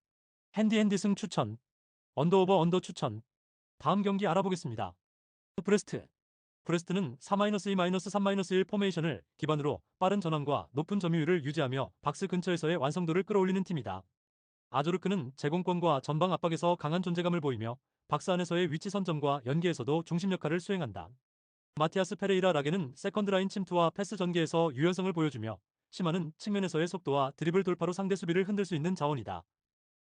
핸디 승 추천. 언더오버 언더 추천. 다음 경기 알아보겠습니다. 브레스트. 브레스트는 4-2-3-1 포메이션을 기반으로 빠른 전환과 높은 점유율을 유지하며 박스 근처에서의 완성도를 끌어올리는 팀이다. 아조르크는 제공권과 전방 압박에서 강한 존재감을 보이며 박스 안에서의 위치 선점과 연계에서도 중심 역할을 수행한다. 마티아스 페레이라 라게는 세컨드 라인 침투와 패스 전개에서 유연성을 보여주며 시마는 측면에서의 속도와 드리블 돌파로 상대 수비를 흔들 수 있는 자원이다.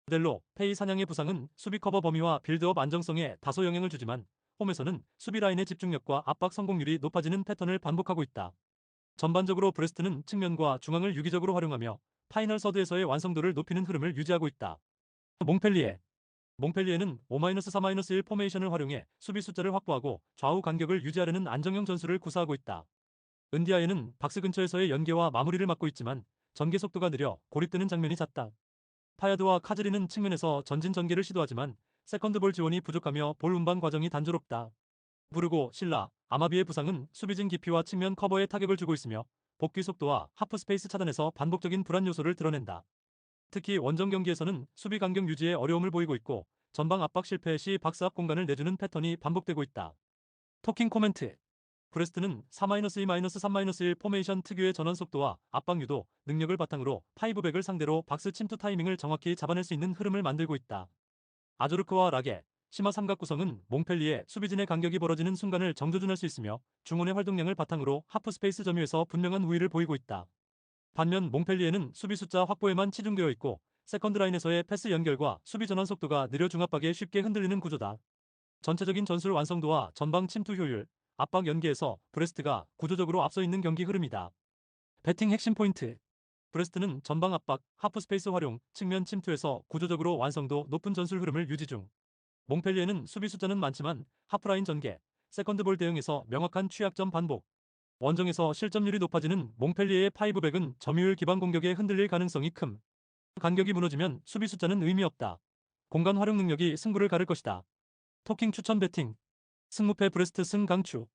모델로 페이 사냥의 부상은 수비 커버 범위와 빌드업 안정성에 다소 영향을 주지만 홈에서는 수비 라인의 집중력과 압박 성공률이 높아지는 패턴을 반복하고 있다. 전반적으로 브레스트는 측면과 중앙을 유기적으로 활용하며 파이널 서드에서의 완성도를 높이는 흐름을 유지하고 있다. 몽펠리에. 몽펠리에는 5-4-1 포메이션을 활용해 수비 숫자를 확보하고 좌우 간격을 유지하려는 안정형 전술을 구사하고 있다. 은디아에는 박스 근처에서의 연계와 마무리를 맡고 있지만 전개 속도가 느려 고립되는 장면이 잦다. 파야드와 카즈리는 측면에서 전진 전개를 시도하지만 세컨드볼 지원이 부족하며 볼 운반 과정이 단조롭다. 부르고, 신라, 아마비의 부상은 수비진 깊이와 측면 커버에 타격을 주고 있으며 복귀 속도와 하프 스페이스 차단에서 반복적인 불안 요소를 드러낸다. 특히 원정 경기에서는 수비 간격 유지에 어려움을 보이고 있고 전방 압박 실패 시 박스 앞 공간을 내주는 패턴이 반복되고 있다. 토킹 코멘트. 브레스트는 4-2-3-1 포메이션 특유의 전원 속도와 압박 유도, 능력을 바탕으로 파이브백을 상대로 박스 침투 타이밍을 정확히 잡아낼 수 있는 흐름을 만들고 있다. 아조르크와 라게, 시마 삼각 구성은 몽펠리에 수비진의 간격이 벌어지는 순간을 정조준할 수 있으며 중원의 활동량을 바탕으로 하프 스페이스 점유에서 분명한 우위를 보이고 있다. 반면 몽펠리에는 수비 숫자 확보에만 치중되어 있고 세컨드 라인에서의 패스 연결과 수비 전환 속도가 느려 중압박에 쉽게 흔들리는 구조다. 전체적인 전술 완성도와 전방 침투 효율, 압박 연계에서 브레스트가 구조적으로 앞서 있는 경기 흐름이다. 배팅 핵심 포인트. 브레스트는 전방 압박, 하프 스페이스 활용, 측면 침투에서 구조적으로 완성도 높은 전술 흐름을 유지 중. 몽펠리에는 수비 숫자는 많지만 하프라인 전개, 세컨드볼 대응에서 명확한 취약점 반복. 원정에서 실점률이 높아지는 몽펠리에의 파이브백은 점유율 기반 공격에 흔들릴 가능성이 큼. 간격이 무너지면 수비 숫자는 의미 없다. 공간 활용 능력이 승부를 가를 것이다. 토킹 추천 배팅. 승무패 브레스트 승 강추.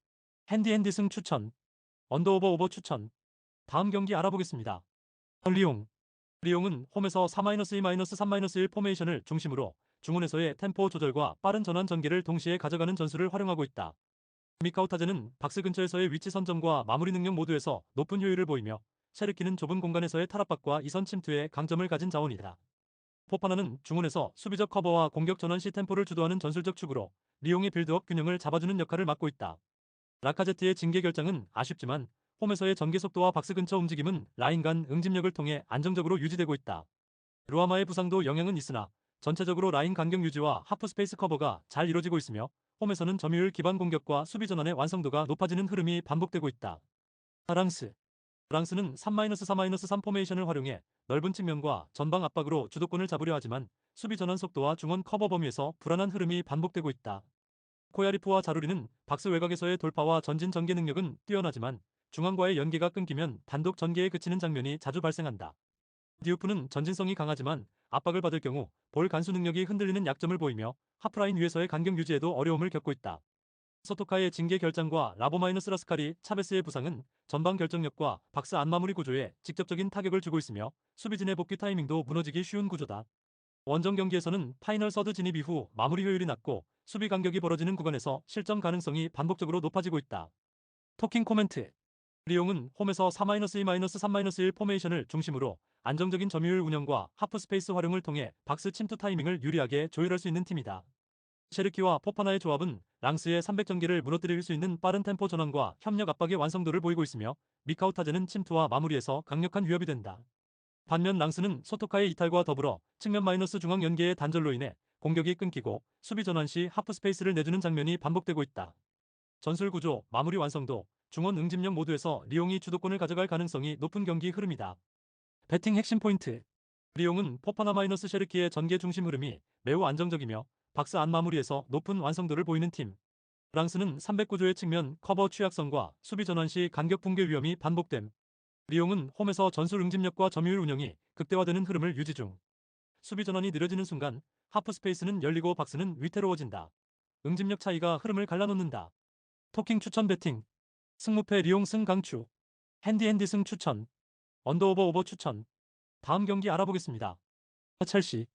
핸디 승 추천. 언더오버 오버 추천. 다음 경기 알아보겠습니다. 리옹. 리옹은 홈에서 4-2-3-1 포메이션을 중심으로 중원에서의 템포 조절과 빠른 전환 전개를 동시에 가져가는 전술을 활용하고 있다. 미카우타제는 박스 근처에서의 위치 선점과 마무리 능력 모두에서 높은 효율을 보이며 체르키는 좁은 공간에서의 탈압박과 이선 침투에 강점을 가진 자원이다. 포파나는 중원에서 수비적 커버와 공격 전환 시 템포를 주도하는 전술적 축으로 리옹의 빌드업 균형을 잡아주는 역할을 맡고 있다. 라카제트의 징계 결정은 아쉽지만 홈에서의 전개 속도와 박스 근처 움직임은 라인 간 응집력을 통해 안정적으로 유지되고 있다. 루아마의 부상도 영향은 있으나 전체적으로 라인 간격 유지와 하프 스페이스 커버가 잘 이루어지고 있으며 홈에서는 점유율 기반 공격과 수비 전환의 완성도가 높아지는 흐름이 반복되고 있다. 랑스. 랑스는 3-3-3 포메이션을 활용해 넓은 측면과 전방 압박으로 주도권을 잡으려 하지만 수비 전환 속도와 중원 커버 범위에서 불안한 흐름이 반복되고 있다. 코야리프와 자루리는 박스 외곽에서의 돌파와 전진 전개 능력은 뛰어나지만 중앙과의 연계가 끊기면 단독 전개에 그치는 장면이 자주 발생한다. 디우프는 전진성이 강하지만 압박을 받을 경우 볼 간수 능력이 흔들리는 약점을 보이며 하프라인 위에서의 간격 유지에도 어려움을 겪고 있다. 소토카의 징계 결장과 라보마이너스 라스칼이 차베스의 부상은 전방 결정력과 박스 안 마무리 구조에 직접적인 타격을 주고 있으며 수비진의 복귀 타이밍도 무너지기 쉬운 구조다. 원정 경기에서는 파이널 서드 진입 이후 마무리 효율이 낮고 수비 간격이 벌어지는 구간에서 실점 가능성이 반복적으로 높아지고 있다. 토킹 코멘트. 리옹은 홈에서 4-2-3-1 포메이션을 중심으로 안정적인 점유율 운영과 하프 스페이스 활용을 통해 박스 침투 타이밍을 유리하게 조율할 수 있는 팀이다. 셰르키와 포파나의 조합은 랑스의 300전개를 무너뜨릴 수 있는 빠른 템포 전환과 협력 압박의 완성도를 보이고 있으며 미카우타제는 침투와 마무리에서 강력한 위협이 된다. 반면 랑스는 소토카의 이탈과 더불어 측면 마이너스 중앙 연계의 단절로 인해 공격이 끊기고 수비 전환 시 하프 스페이스를 내주는 장면이 반복되고 있다. 전술 구조, 마무리 완성도, 중원 응집력 모두에서 리옹이 주도권을 가져갈 가능성이 높은 경기 흐름이다. 배팅 핵심 포인트. 리옹은 포파나 마이너스 셰르키의 전개 중심 흐름이 매우 안정적이며 박스 안 마무리에서 높은 완성도를 보이는 팀. 프랑스는 300구조의 측면 커버 취약성과 수비 전환 시 간격 붕괴 위험이 반복됨. 리옹은 홈에서 전술 응집력과 점유율 운영이 극대화되는 흐름을 유지 중. 수비 전환이 느려지는 순간 하프 스페이스는 열리고 박스는 위태로워진다. 응집력 차이가 흐름을 갈라놓는다. 토킹 추천 배팅. 승무패 리옹 승 강추. 핸디 승 추천. 언더오버 오버 추천. 다음 경기 알아보겠습니다. 첼시.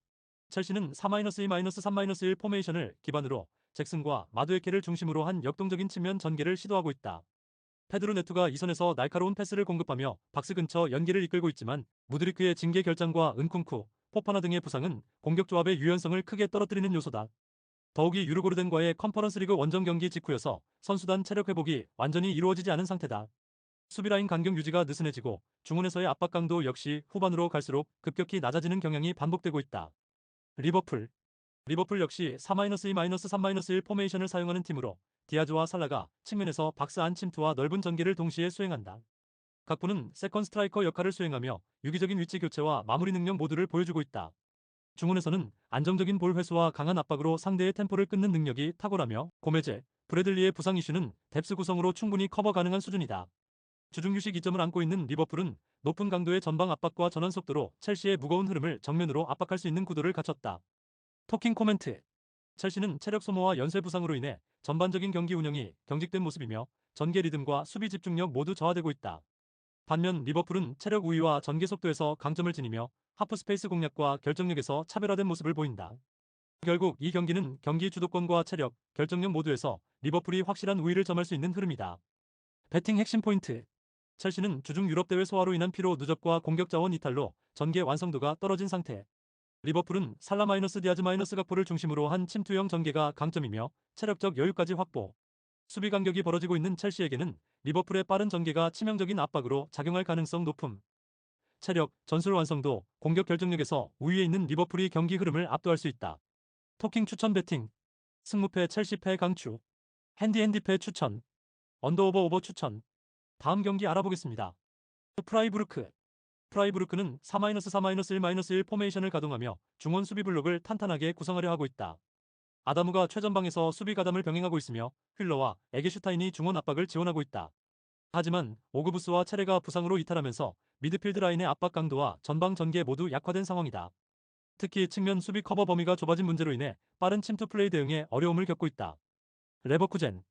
첼시는 4-2-3-1 포메이션을 기반으로 잭슨과 마두에케를 중심으로 한 역동적인 측면 전개를 시도하고 있다. 페드로 네투가 이선에서 날카로운 패스를 공급하며 박스 근처 연기를 이끌고 있지만 무드리크의 징계 결장과 은쿵쿠, 포파나 등의 부상은 공격 조합의 유연성을 크게 떨어뜨리는 요소다. 더욱이 유르고르덴과의 컨퍼런스 리그 원정 경기 직후여서 선수단 체력 회복이 완전히 이루어지지 않은 상태다. 수비라인 간격 유지가 느슨해지고 중원에서의 압박 강도 역시 후반으로 갈수록 급격히 낮아지는 경향이 반복되고 있다. 리버풀. 리버풀 역시 4-2-3-1 포메이션을 사용하는 팀으로 디아즈와 살라가 측면에서 박스 안 침투와 넓은 전개를 동시에 수행한다. 각부는 세컨 스트라이커 역할을 수행하며 유기적인 위치 교체와 마무리 능력 모두를 보여주고 있다. 중원에서는 안정적인 볼 회수와 강한 압박으로 상대의 템포를 끊는 능력이 탁월하며 고메제, 브래들리의 부상 이슈는 뎁스 구성으로 충분히 커버 가능한 수준이다. 주중 휴식 이점을 안고 있는 리버풀은 높은 강도의 전방 압박과 전환 속도로 첼시의 무거운 흐름을 정면으로 압박할 수 있는 구도를 갖췄다. 토킹 코멘트. 첼시는 체력 소모와 연쇄 부상으로 인해 전반적인 경기 운영이 경직된 모습이며 전개 리듬과 수비 집중력 모두 저하되고 있다. 반면 리버풀은 체력 우위와 전개 속도에서 강점을 지니며 하프 스페이스 공략과 결정력에서 차별화된 모습을 보인다. 결국 이 경기는 경기 주도권과 체력, 결정력 모두에서 리버풀이 확실한 우위를 점할 수 있는 흐름이다. 배팅 핵심 포인트. 첼시는 주중 유럽 대회 소화로 인한 피로 누적과 공격 자원 이탈로 전개 완성도가 떨어진 상태. 리버풀은 살라 마이너스 디아즈 마이너스 각포를 중심으로 한 침투형 전개가 강점이며 체력적 여유까지 확보. 수비 간격이 벌어지고 있는 첼시에게는 리버풀의 빠른 전개가 치명적인 압박으로 작용할 가능성 높음. 체력, 전술 완성도, 공격 결정력에서 우위에 있는 리버풀이 경기 흐름을 압도할 수 있다. 토킹 추천 배팅. 승무패 첼시패 강추. 핸디패 추천. 언더오버 오버 추천. 다음 경기 알아보겠습니다. 프라이부르크. 프라이부르크는 4-3-1 포메이션을 가동하며 중원 수비 블록을 탄탄하게 구성하려 하고 있다. 아다무가 최전방에서 수비 가담을 병행하고 있으며 휠러와 에게슈타인이 중원 압박을 지원하고 있다. 하지만 오그부스와 체레가 부상으로 이탈하면서 미드필드 라인의 압박 강도와 전방 전개 모두 약화된 상황이다. 특히 측면 수비 커버 범위가 좁아진 문제로 인해 빠른 침투 플레이 대응에 어려움을 겪고 있다. 레버쿠젠.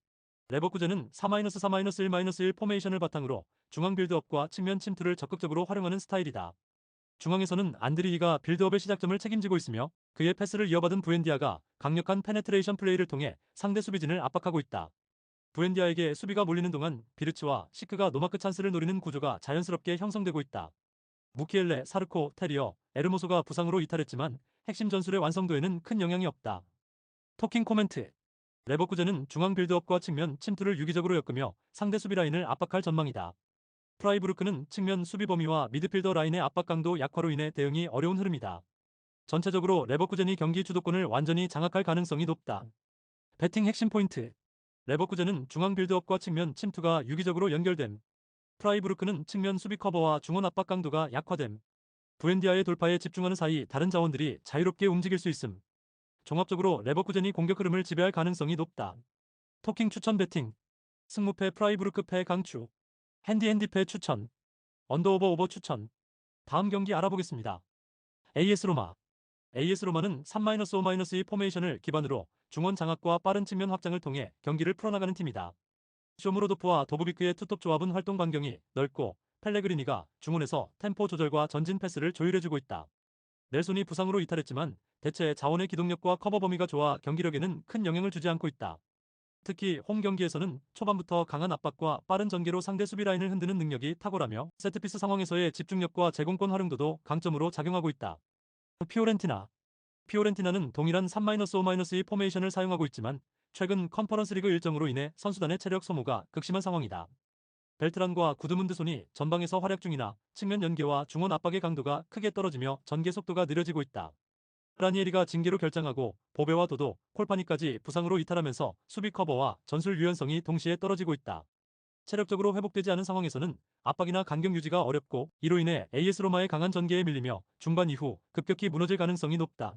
레버쿠젠은 4-3-1 포메이션을 바탕으로 중앙 빌드업과 측면 침투를 적극적으로 활용하는 스타일이다. 중앙에서는 안드리히가 빌드업의 시작점을 책임지고 있으며 그의 패스를 이어받은 부엔디아가 강력한 페네트레이션 플레이를 통해 상대 수비진을 압박하고 있다. 부엔디아에게 수비가 몰리는 동안 비르츠와 시크가 노마크 찬스를 노리는 구조가 자연스럽게 형성되고 있다. 무키엘레, 사르코, 테리어, 에르모소가 부상으로 이탈했지만 핵심 전술의 완성도에는 큰 영향이 없다. 토킹 코멘트. 레버쿠젠은 중앙 빌드업과 측면 침투를 유기적으로 엮으며 상대 수비 라인을 압박할 전망이다. 프라이부르크는 측면 수비 범위와 미드필더 라인의 압박 강도 약화로 인해 대응이 어려운 흐름이다. 전체적으로 레버쿠젠이 경기 주도권을 완전히 장악할 가능성이 높다. 배팅 핵심 포인트. 레버쿠젠은 중앙 빌드업과 측면 침투가 유기적으로 연결됨. 프라이부르크는 측면 수비 커버와 중원 압박 강도가 약화됨. 부엔디아의 돌파에 집중하는 사이 다른 자원들이 자유롭게 움직일 수 있음. 종합적으로 레버쿠젠이 공격 흐름을 지배할 가능성이 높다. 토킹 추천 배팅. 승무패 프라이부르크패 강추. 핸디패 추천. 언더오버 오버 추천. 다음 경기 알아보겠습니다. AS 로마. AS 로마는 3-5-2 포메이션을 기반으로 중원 장악과 빠른 측면 확장을 통해 경기를 풀어나가는 팀이다. 쇼무로도프와 도브비크의 투톱 조합은 활동 반경이 넓고 펠레그리니가 중원에서 템포 조절과 전진 패스를 조율해주고 있다. 넬손이 부상으로 이탈했지만 대체 자원의 기동력과 커버 범위가 좋아 경기력에는 큰 영향을 주지 않고 있다. 특히 홈 경기에서는 초반부터 강한 압박과 빠른 전개로 상대 수비 라인을 흔드는 능력이 탁월하며 세트피스 상황에서의 집중력과 제공권 활용도도 강점으로 작용하고 있다. 피오렌티나 피오렌티나는 동일한 3-5-2 포메이션을 사용하고 있지만 최근 컨퍼런스 리그 일정으로 인해 선수단의 체력 소모가 극심한 상황이다. 벨트란과 구드문드손이 전방에서 활약 중이나 측면 연계와 중원 압박의 강도가 크게 떨어지며 전개 속도가 느려지고 있다. 라니에리가 징계로 결장하고 보베와 도도, 콜파니까지 부상으로 이탈하면서 수비 커버와 전술 유연성이 동시에 떨어지고 있다. 체력적으로 회복되지 않은 상황에서는 압박이나 간격 유지가 어렵고 이로 인해 AS 로마의 강한 전개에 밀리며 중반 이후 급격히 무너질 가능성이 높다.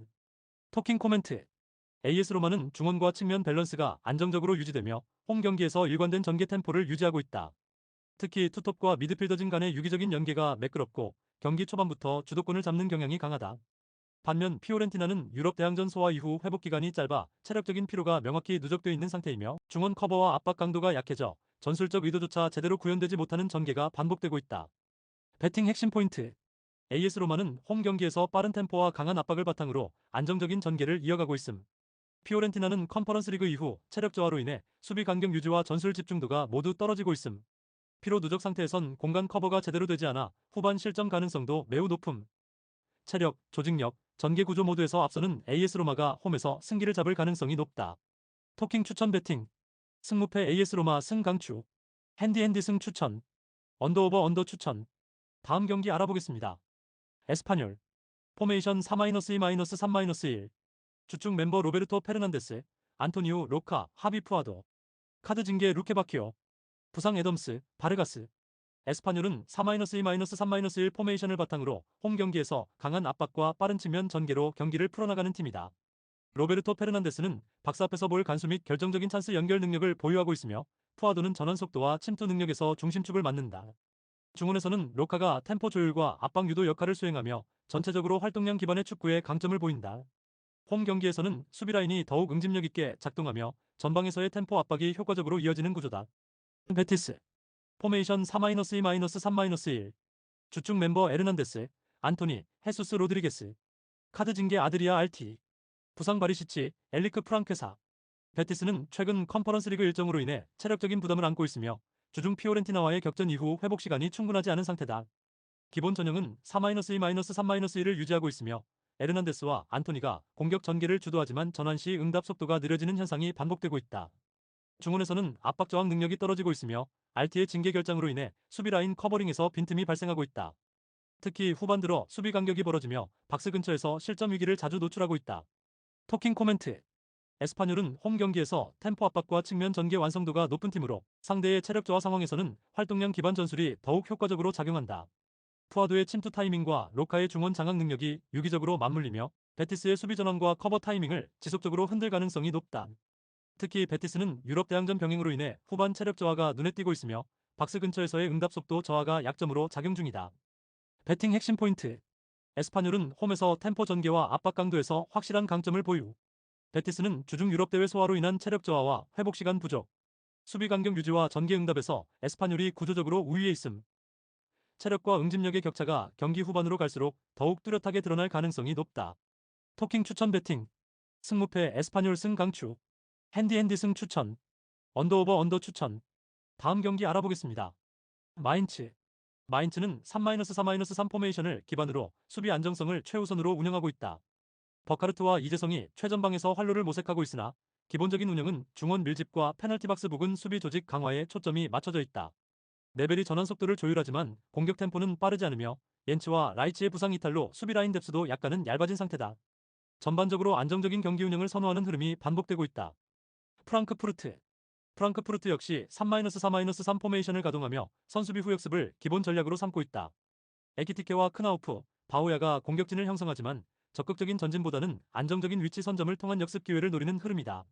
토킹 코멘트. AS 로마는 중원과 측면 밸런스가 안정적으로 유지되며 홈 경기에서 일관된 전개 템포를 유지하고 있다. 특히 투톱과 미드필더진 간의 유기적인 연계가 매끄럽고 경기 초반부터 주도권을 잡는 경향이 강하다. 반면 피오렌티나는 유럽 대항전 소화 이후 회복 기간이 짧아 체력적인 피로가 명확히 누적되어 있는 상태이며 중원 커버와 압박 강도가 약해져 전술적 의도조차 제대로 구현되지 못하는 전개가 반복되고 있다. 배팅 핵심 포인트. AS 로마는 홈 경기에서 빠른 템포와 강한 압박을 바탕으로 안정적인 전개를 이어가고 있음. 피오렌티나는 컨퍼런스 리그 이후 체력 저하로 인해 수비 간격 유지와 전술 집중도가 모두 떨어지고 있음. 피로 누적 상태에선 공간 커버가 제대로 되지 않아 후반 실점 가능성도 매우 높음. 체력, 조직력, 전개 구조 모두에서 앞서는 AS 로마가 홈에서 승기를 잡을 가능성이 높다. 토킹 추천 배팅. 승무패 AS 로마 승 강추. 핸디 승 추천. 언더오버 언더 추천. 다음 경기 알아보겠습니다. 에스파뇰. 포메이션 4-2-3-1. 주축 멤버 로베르토 페르난데스, 안토니우 로카, 하비 푸아도. 카드 징계 루케바키오. 부상 애덤스, 바르가스. 에스파뇰은 4-2-3-1 포메이션을 바탕으로 홈 경기에서 강한 압박과 빠른 측면 전개로 경기를 풀어나가는 팀이다. 로베르토 페르난데스는 박스 앞에서 볼 간수 및 결정적인 찬스 연결 능력을 보유하고 있으며 푸아도는 전환 속도와 침투 능력에서 중심축을 맡는다. 중원에서는 로카가 템포 조율과 압박 유도 역할을 수행하며 전체적으로 활동량 기반의 축구에 강점을 보인다. 홈 경기에서는 수비 라인이 더욱 응집력 있게 작동하며 전방에서의 템포 압박이 효과적으로 이어지는 구조다. 베티스. 포메이션 4-2-3-1. 주축 멤버 에르난데스, 안토니, 헤수스 로드리게스. 카드 징계 아드리아 알티. 부상 바리시치, 엘리크 프랑케사. 베티스는 최근 컨퍼런스 리그 일정으로 인해 체력적인 부담을 안고 있으며 주중 피오렌티나와의 격전 이후 회복 시간이 충분하지 않은 상태다. 기본 전형은 4-2-3-1을 유지하고 있으며 에르난데스와 안토니가 공격 전개를 주도하지만 전환 시 응답 속도가 느려지는 현상이 반복되고 있다. 중원에서는 압박 저항 능력이 떨어지고 있으며 RT의 징계 결장으로 인해 수비 라인 커버링에서 빈틈이 발생하고 있다. 특히 후반 들어 수비 간격이 벌어지며 박스 근처에서 실점 위기를 자주 노출하고 있다. 토킹 코멘트. 에스파뇰은 홈 경기에서 템포 압박과 측면 전개 완성도가 높은 팀으로 상대의 체력 저하 상황에서는 활동량 기반 전술이 더욱 효과적으로 작용한다. 푸아도의 침투 타이밍과 로카의 중원 장악 능력이 유기적으로 맞물리며 베티스의 수비 전환과 커버 타이밍을 지속적으로 흔들 가능성이 높다. 특히 베티스는 유럽 대항전 병행으로 인해 후반 체력 저하가 눈에 띄고 있으며 박스 근처에서의 응답 속도 저하가 약점으로 작용 중이다. 배팅 핵심 포인트. 에스파뇰은 홈에서 템포 전개와 압박 강도에서 확실한 강점을 보유. 베티스는 주중 유럽 대회 소화로 인한 체력 저하와 회복 시간 부족, 수비 간격 유지와 전개 응답에서 에스파뇰이 구조적으로 우위에 있음. 체력과 응집력의 격차가 경기 후반으로 갈수록 더욱 뚜렷하게 드러날 가능성이 높다. 토킹 추천 배팅. 승무패 에스파뇰 승 강추. 핸디 승 추천. 언더오버 언더 추천. 다음 경기 알아보겠습니다. 마인츠. 마인츠는 3-3-3 포메이션을 기반으로 수비 안정성을 최우선으로 운영하고 있다. 버카르트와 이재성이 최전방에서 활로를 모색하고 있으나 기본적인 운영은 중원 밀집과 페널티 박스 부근 수비 조직 강화에 초점이 맞춰져 있다. 레벨이 전환 속도를 조율하지만 공격 템포는 빠르지 않으며 옌츠와 라이치의 부상 이탈로 수비 라인 뎁스도 약간은 얇아진 상태다. 전반적으로 안정적인 경기 운영을 선호하는 흐름이 반복되고 있다. 프랑크푸르트. 프랑크푸르트 역시 3-4-3 포메이션을 가동하며 선수비 후역습을 기본 전략으로 삼고 있다. 에키티케와 크나우프, 바오야가 공격진을 형성하지만 적극적인 전진보다는 안정적인 위치 선점을 통한 역습 기회를 노리는 흐름이다.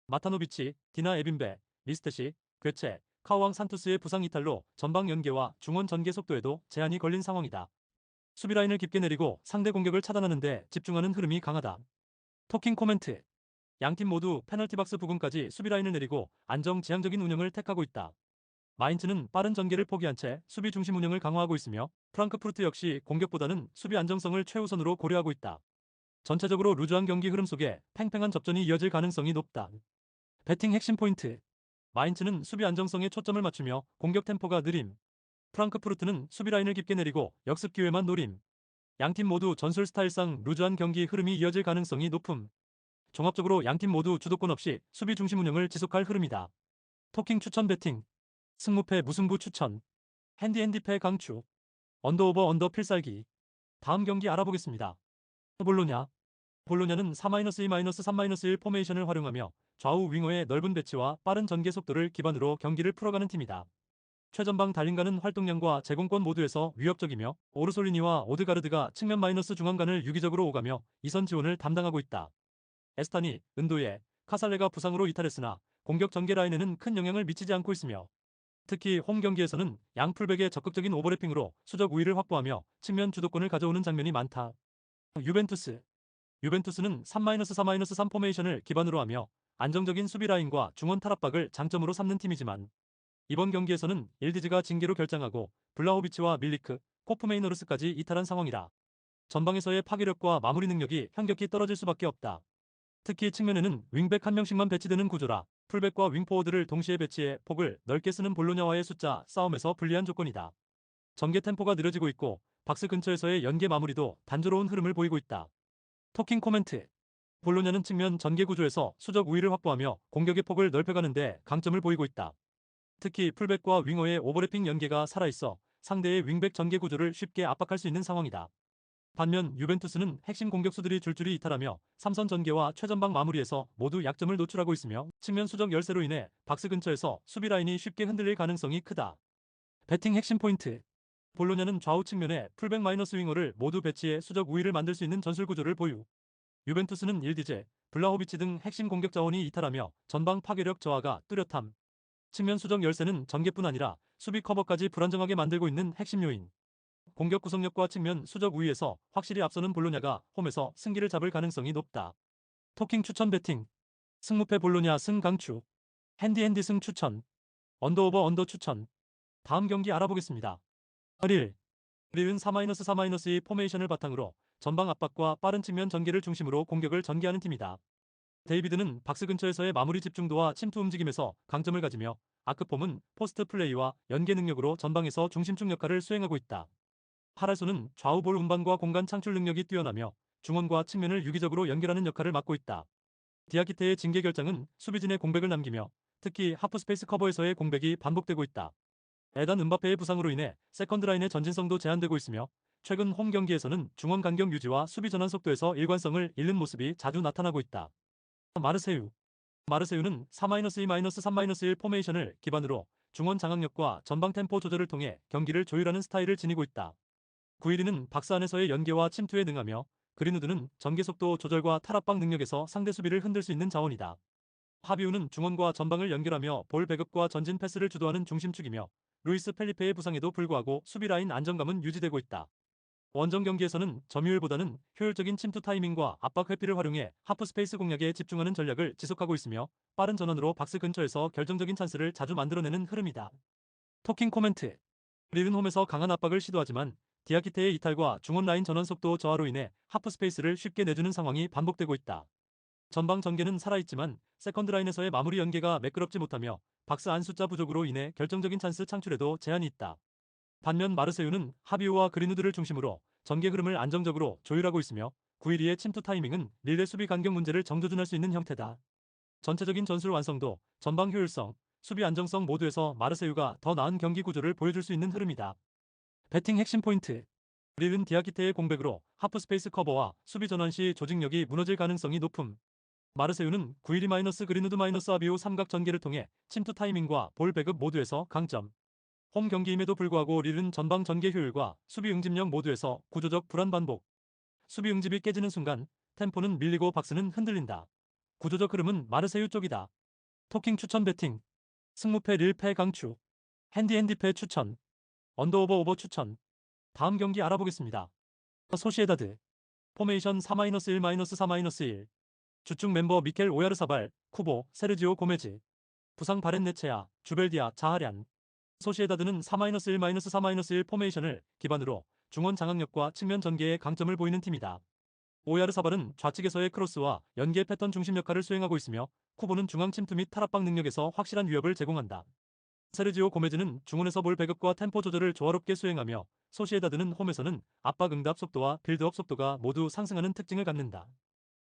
마타노비치, 디나 에빈베, 리스테시, 괴체, 카오왕 산투스의 부상 이탈로 전방 연계와 중원 전개 속도에도 제한이 걸린 상황이다. 수비 라인을 깊게 내리고 상대 공격을 차단하는 데 집중하는 흐름이 강하다. 토킹 코멘트. 양팀 모두 페널티 박스 부근까지 수비 라인을 내리고 안정지향적인 운영을 택하고 있다. 마인츠는 빠른 전개를 포기한 채 수비 중심 운영을 강화하고 있으며 프랑크푸르트 역시 공격보다는 수비 안정성을 최우선으로 고려하고 있다. 전체적으로 루즈한 경기 흐름 속에 팽팽한 접전이 이어질 가능성이 높다. 배팅 핵심 포인트. 마인츠는 수비 안정성에 초점을 맞추며 공격 템포가 느림. 프랑크푸르트는 수비 라인을 깊게 내리고 역습 기회만 노림. 양팀 모두 전술 스타일상 루즈한 경기 흐름이 이어질 가능성이 높음. 종합적으로 양팀 모두 주도권 없이 수비 중심 운영을 지속할 흐름이다. 토킹 추천 배팅. 승무패 무승부 추천. 핸디패 강추. 언더오버 언더 필살기. 다음 경기 알아보겠습니다. 볼로냐. 볼로냐는 4-2-3-1 포메이션을 활용하며 좌우 윙어의 넓은 배치와 빠른 전개 속도를 기반으로 경기를 풀어가는 팀이다. 최전방 달린가는 활동량과 제공권 모두에서 위협적이며 오르솔리니와 오드가르드가 측면 마이너스 중앙간을 유기적으로 오가며 이선 지원을 담당하고 있다. 에스타니, 은도예, 카살레가 부상으로 이탈했으나 공격 전개 라인에는 큰 영향을 미치지 않고 있으며 특히 홈 경기에서는 양 풀백의 적극적인 오버래핑으로 수적 우위를 확보하며 측면 주도권을 가져오는 장면이 많다. 유벤투스. 유벤투스는 3-4-3 포메이션을 기반으로 하며 안정적인 수비 라인과 중원 탈압박을 장점으로 삼는 팀이지만 이번 경기에서는 일디즈가 징계로 결장하고 블라호비치와 밀리크, 코프메이너르스까지 이탈한 상황이라 전방에서의 파괴력과 마무리 능력이 현격히 떨어질 수밖에 없다. 특히 측면에는 윙백 한 명씩만 배치되는 구조라 풀백과 윙포워드를 동시에 배치해 폭을 넓게 쓰는 볼로냐와의 숫자 싸움에서 불리한 조건이다. 전개 템포가 느려지고 있고 박스 근처에서의 연계 마무리도 단조로운 흐름을 보이고 있다. 토킹 코멘트. 볼로냐는 측면 전개 구조에서 수적 우위를 확보하며 공격의 폭을 넓혀가는데 강점을 보이고 있다. 특히 풀백과 윙어의 오버래핑 연계가 살아있어 상대의 윙백 전개 구조를 쉽게 압박할 수 있는 상황이다. 반면 유벤투스는 핵심 공격수들이 줄줄이 이탈하며 삼선 전개와 최전방 마무리에서 모두 약점을 노출하고 있으며 측면 수적 열세로 인해 박스 근처에서 수비 라인이 쉽게 흔들릴 가능성이 크다. 배팅 핵심 포인트. 볼로냐는 좌우 측면에 풀백 마이너스 윙어를 모두 배치해 수적 우위를 만들 수 있는 전술 구조를 보유. 유벤투스는 일디제, 블라호비치 등 핵심 공격 자원이 이탈하며 전방 파괴력 저하가 뚜렷함. 측면 수적 열세는 전개뿐 아니라 수비 커버까지 불안정하게 만들고 있는 핵심 요인. 공격 구성력과 측면 수적 우위에서 확실히 앞서는 볼로냐가 홈에서 승기를 잡을 가능성이 높다. 토킹 추천 배팅. 승무패 볼로냐 승 강추. 핸디 승 추천. 언더오버 언더 추천. 다음 경기 알아보겠습니다. 릴. 릴은 4-4-2 포메이션을 바탕으로 전방 압박과 빠른 측면 전개를 중심으로 공격을 전개하는 팀이다. 데이비드는 박스 근처에서의 마무리 집중도와 침투 움직임에서 강점을 가지며 아크폼은 포스트 플레이와 연계 능력으로 전방에서 중심축 역할을 수행하고 있다. 파랄소는 좌우 볼 운반과 공간 창출 능력이 뛰어나며 중원과 측면을 유기적으로 연결하는 역할을 맡고 있다. 디아키테의 징계 결정은 수비진의 공백을 남기며 특히 하프스페이스 커버에서의 공백이 반복되고 있다. 에단 은바페의 부상으로 인해 세컨드 라인의 전진성도 제한되고 있으며 최근 홈 경기에서는 중원 간격 유지와 수비 전환 속도에서 일관성을 잃는 모습이 자주 나타나고 있다. 마르세유. 마르세유는 4-2-3-1 포메이션을 기반으로 중원 장악력과 전방 템포 조절을 통해 경기를 조율하는 스타일을 지니고 있다. 9-1-2는 박스 안에서의 연계와 침투에 능하며 그린우드는 전개 속도 조절과 탈압박 능력에서 상대 수비를 흔들 수 있는 자원이다. 하비우는 중원과 전방을 연결하며 볼 배급과 전진 패스를 주도하는 중심축이며 루이스 펠리페의 부상에도 불구하고 수비 라인 안정감은 유지되고 있다. 원정 경기에서는 점유율보다는 효율적인 침투 타이밍과 압박 회피를 활용해 하프 스페이스 공략에 집중하는 전략을 지속하고 있으며 빠른 전환으로 박스 근처에서 결정적인 찬스를 자주 만들어내는 흐름이다. 토킹 코멘트. 릴은 홈에서 강한 압박을 시도하지만 디아키테의 이탈과 중원 라인 전환 속도 저하로 인해 하프 스페이스를 쉽게 내주는 상황이 반복되고 있다. 전방 전개는 살아있지만 세컨드 라인에서의 마무리 연계가 매끄럽지 못하며 박스 안 숫자 부족으로 인해 결정적인 찬스 창출에도 제한이 있다. 반면 마르세유는 하비오와 그린우드를 중심으로 전개 흐름을 안정적으로 조율하고 있으며 9-1-2의 침투 타이밍은 릴의 수비 간격 문제를 정조준할 수 있는 형태다. 전체적인 전술 완성도, 전방 효율성, 수비 안정성 모두에서 마르세유가 더 나은 경기 구조를 보여줄 수 있는 흐름이다. 배팅 핵심 포인트. 릴은 디아키테의 공백으로 하프 스페이스 커버와 수비 전환 시 조직력이 무너질 가능성이 높음. 마르세유는 9-1-2 그린우드 아비오 삼각 전개를 통해 침투 타이밍과 볼 배급 모두에서 강점. 홈 경기임에도 불구하고 릴은 전방 전개 효율과 수비 응집력 모두에서 구조적 불안 반복. 수비 응집이 깨지는 순간 템포는 밀리고 박스는 흔들린다. 구조적 흐름은 마르세유 쪽이다. 토킹 추천 배팅. 승무패 릴패 강추. 핸디패 추천. 언더오버 오버 추천. 다음 경기 알아보겠습니다. 소시에다드 포메이션 4-1-4-4-1 주축 멤버 미켈 오야르사발, 쿠보, 세르지오 고메즈 부상 바렌네체아, 주벨디아, 자하련 소시에다드는 4-1-4-1 포메이션을 기반으로 중원 장악력과 측면 전개의 강점을 보이는 팀이다. 오야르사발은 좌측에서의 크로스와 연계 패턴 중심 역할을 수행하고 있으며 쿠보는 중앙 침투 및 탈압박 능력에서 확실한 위협을 제공한다. 세르지오 고메즈는 중원에서 볼 배급과 템포 조절을 조화롭게 수행하며 소시에다드는 홈에서는 압박 응답 속도와 빌드업 속도가 모두 상승하는 특징을 갖는다.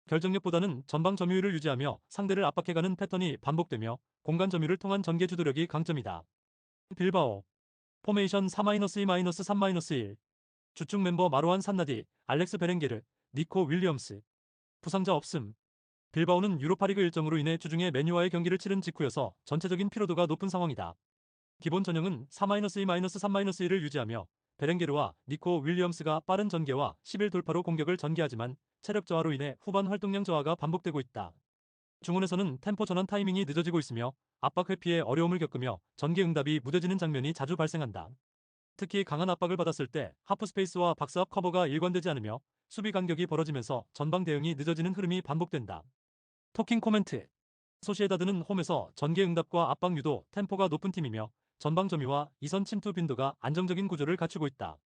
결정력보다는 전방 점유율을 유지하며 상대를 압박해가는 패턴이 반복되며 공간 점유를 통한 전개 주도력이 강점이다. 빌바오 포메이션 4-2-3-1 주축 멤버 마로안 산나디, 알렉스 베렌게르, 니코 윌리엄스 부상자 없음. 빌바오는 유로파리그 일정으로 인해 주중에 맨유와의 경기를 치른 직후여서 전체적인 피로도가 높은 상황이다. 기본 전형은 4-2-3-1을 유지하며 베렌게르와 니코 윌리엄스가 빠른 전개와 11 돌파로 공격을 전개하지만 체력 저하로 인해 후반 활동량 저하가 반복되고 있다. 중원에서는 템포 전환 타이밍이 늦어지고 있으며 압박 회피에 어려움을 겪으며 전개 응답이 무뎌지는 장면이 자주 발생한다. 특히 강한 압박을 받았을 때 하프 스페이스와 박스 앞 커버가 일관되지 않으며 수비 간격이 벌어지면서 전방 대응이 늦어지는 흐름이 반복된다. 토킹 코멘트 소시에다드는 홈에서 전개 응답과 압박 유도, 템포가 높은 팀이며 전방 점유와 이선 침투 빈도가 안정적인 구조를 갖추고 있다.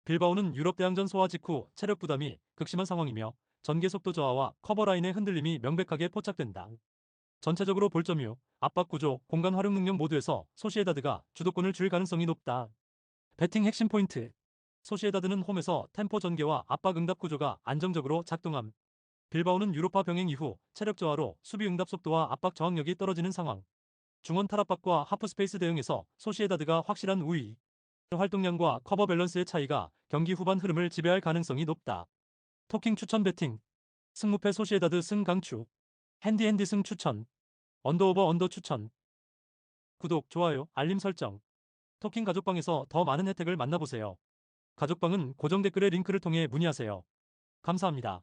빌바오는 유럽 대항전 소화 직후 체력 부담이 극심한 상황이며 전개 속도 저하와 커버 라인의 흔들림이 명백하게 포착된다. 전체적으로 볼 점유, 압박 구조, 공간 활용 능력 모두에서 소시에다드가 주도권을 줄 가능성이 높다. 배팅 핵심 포인트 소시에다드는 홈에서 템포 전개와 압박 응답 구조가 안정적으로 작동함. 빌바오는 유로파 병행 이후 체력 저하로 수비 응답 속도와 압박 저항력이 떨어지는 상황. 중원 탈압박과 하프 스페이스 대응에서 소시에다드가 확실한 우위. 활동량과 커버 밸런스의 차이가 경기 후반 흐름을 지배할 가능성이 높다. 토킹 추천 배팅 승무패 소시에다드 승 강추 핸디 승 추천 언더오버 언더 추천 구독, 좋아요, 알림 설정 토킹 가족방에서 더 많은 혜택을 만나보세요. 가족방은 고정 댓글의 링크를 통해 문의하세요. 감사합니다.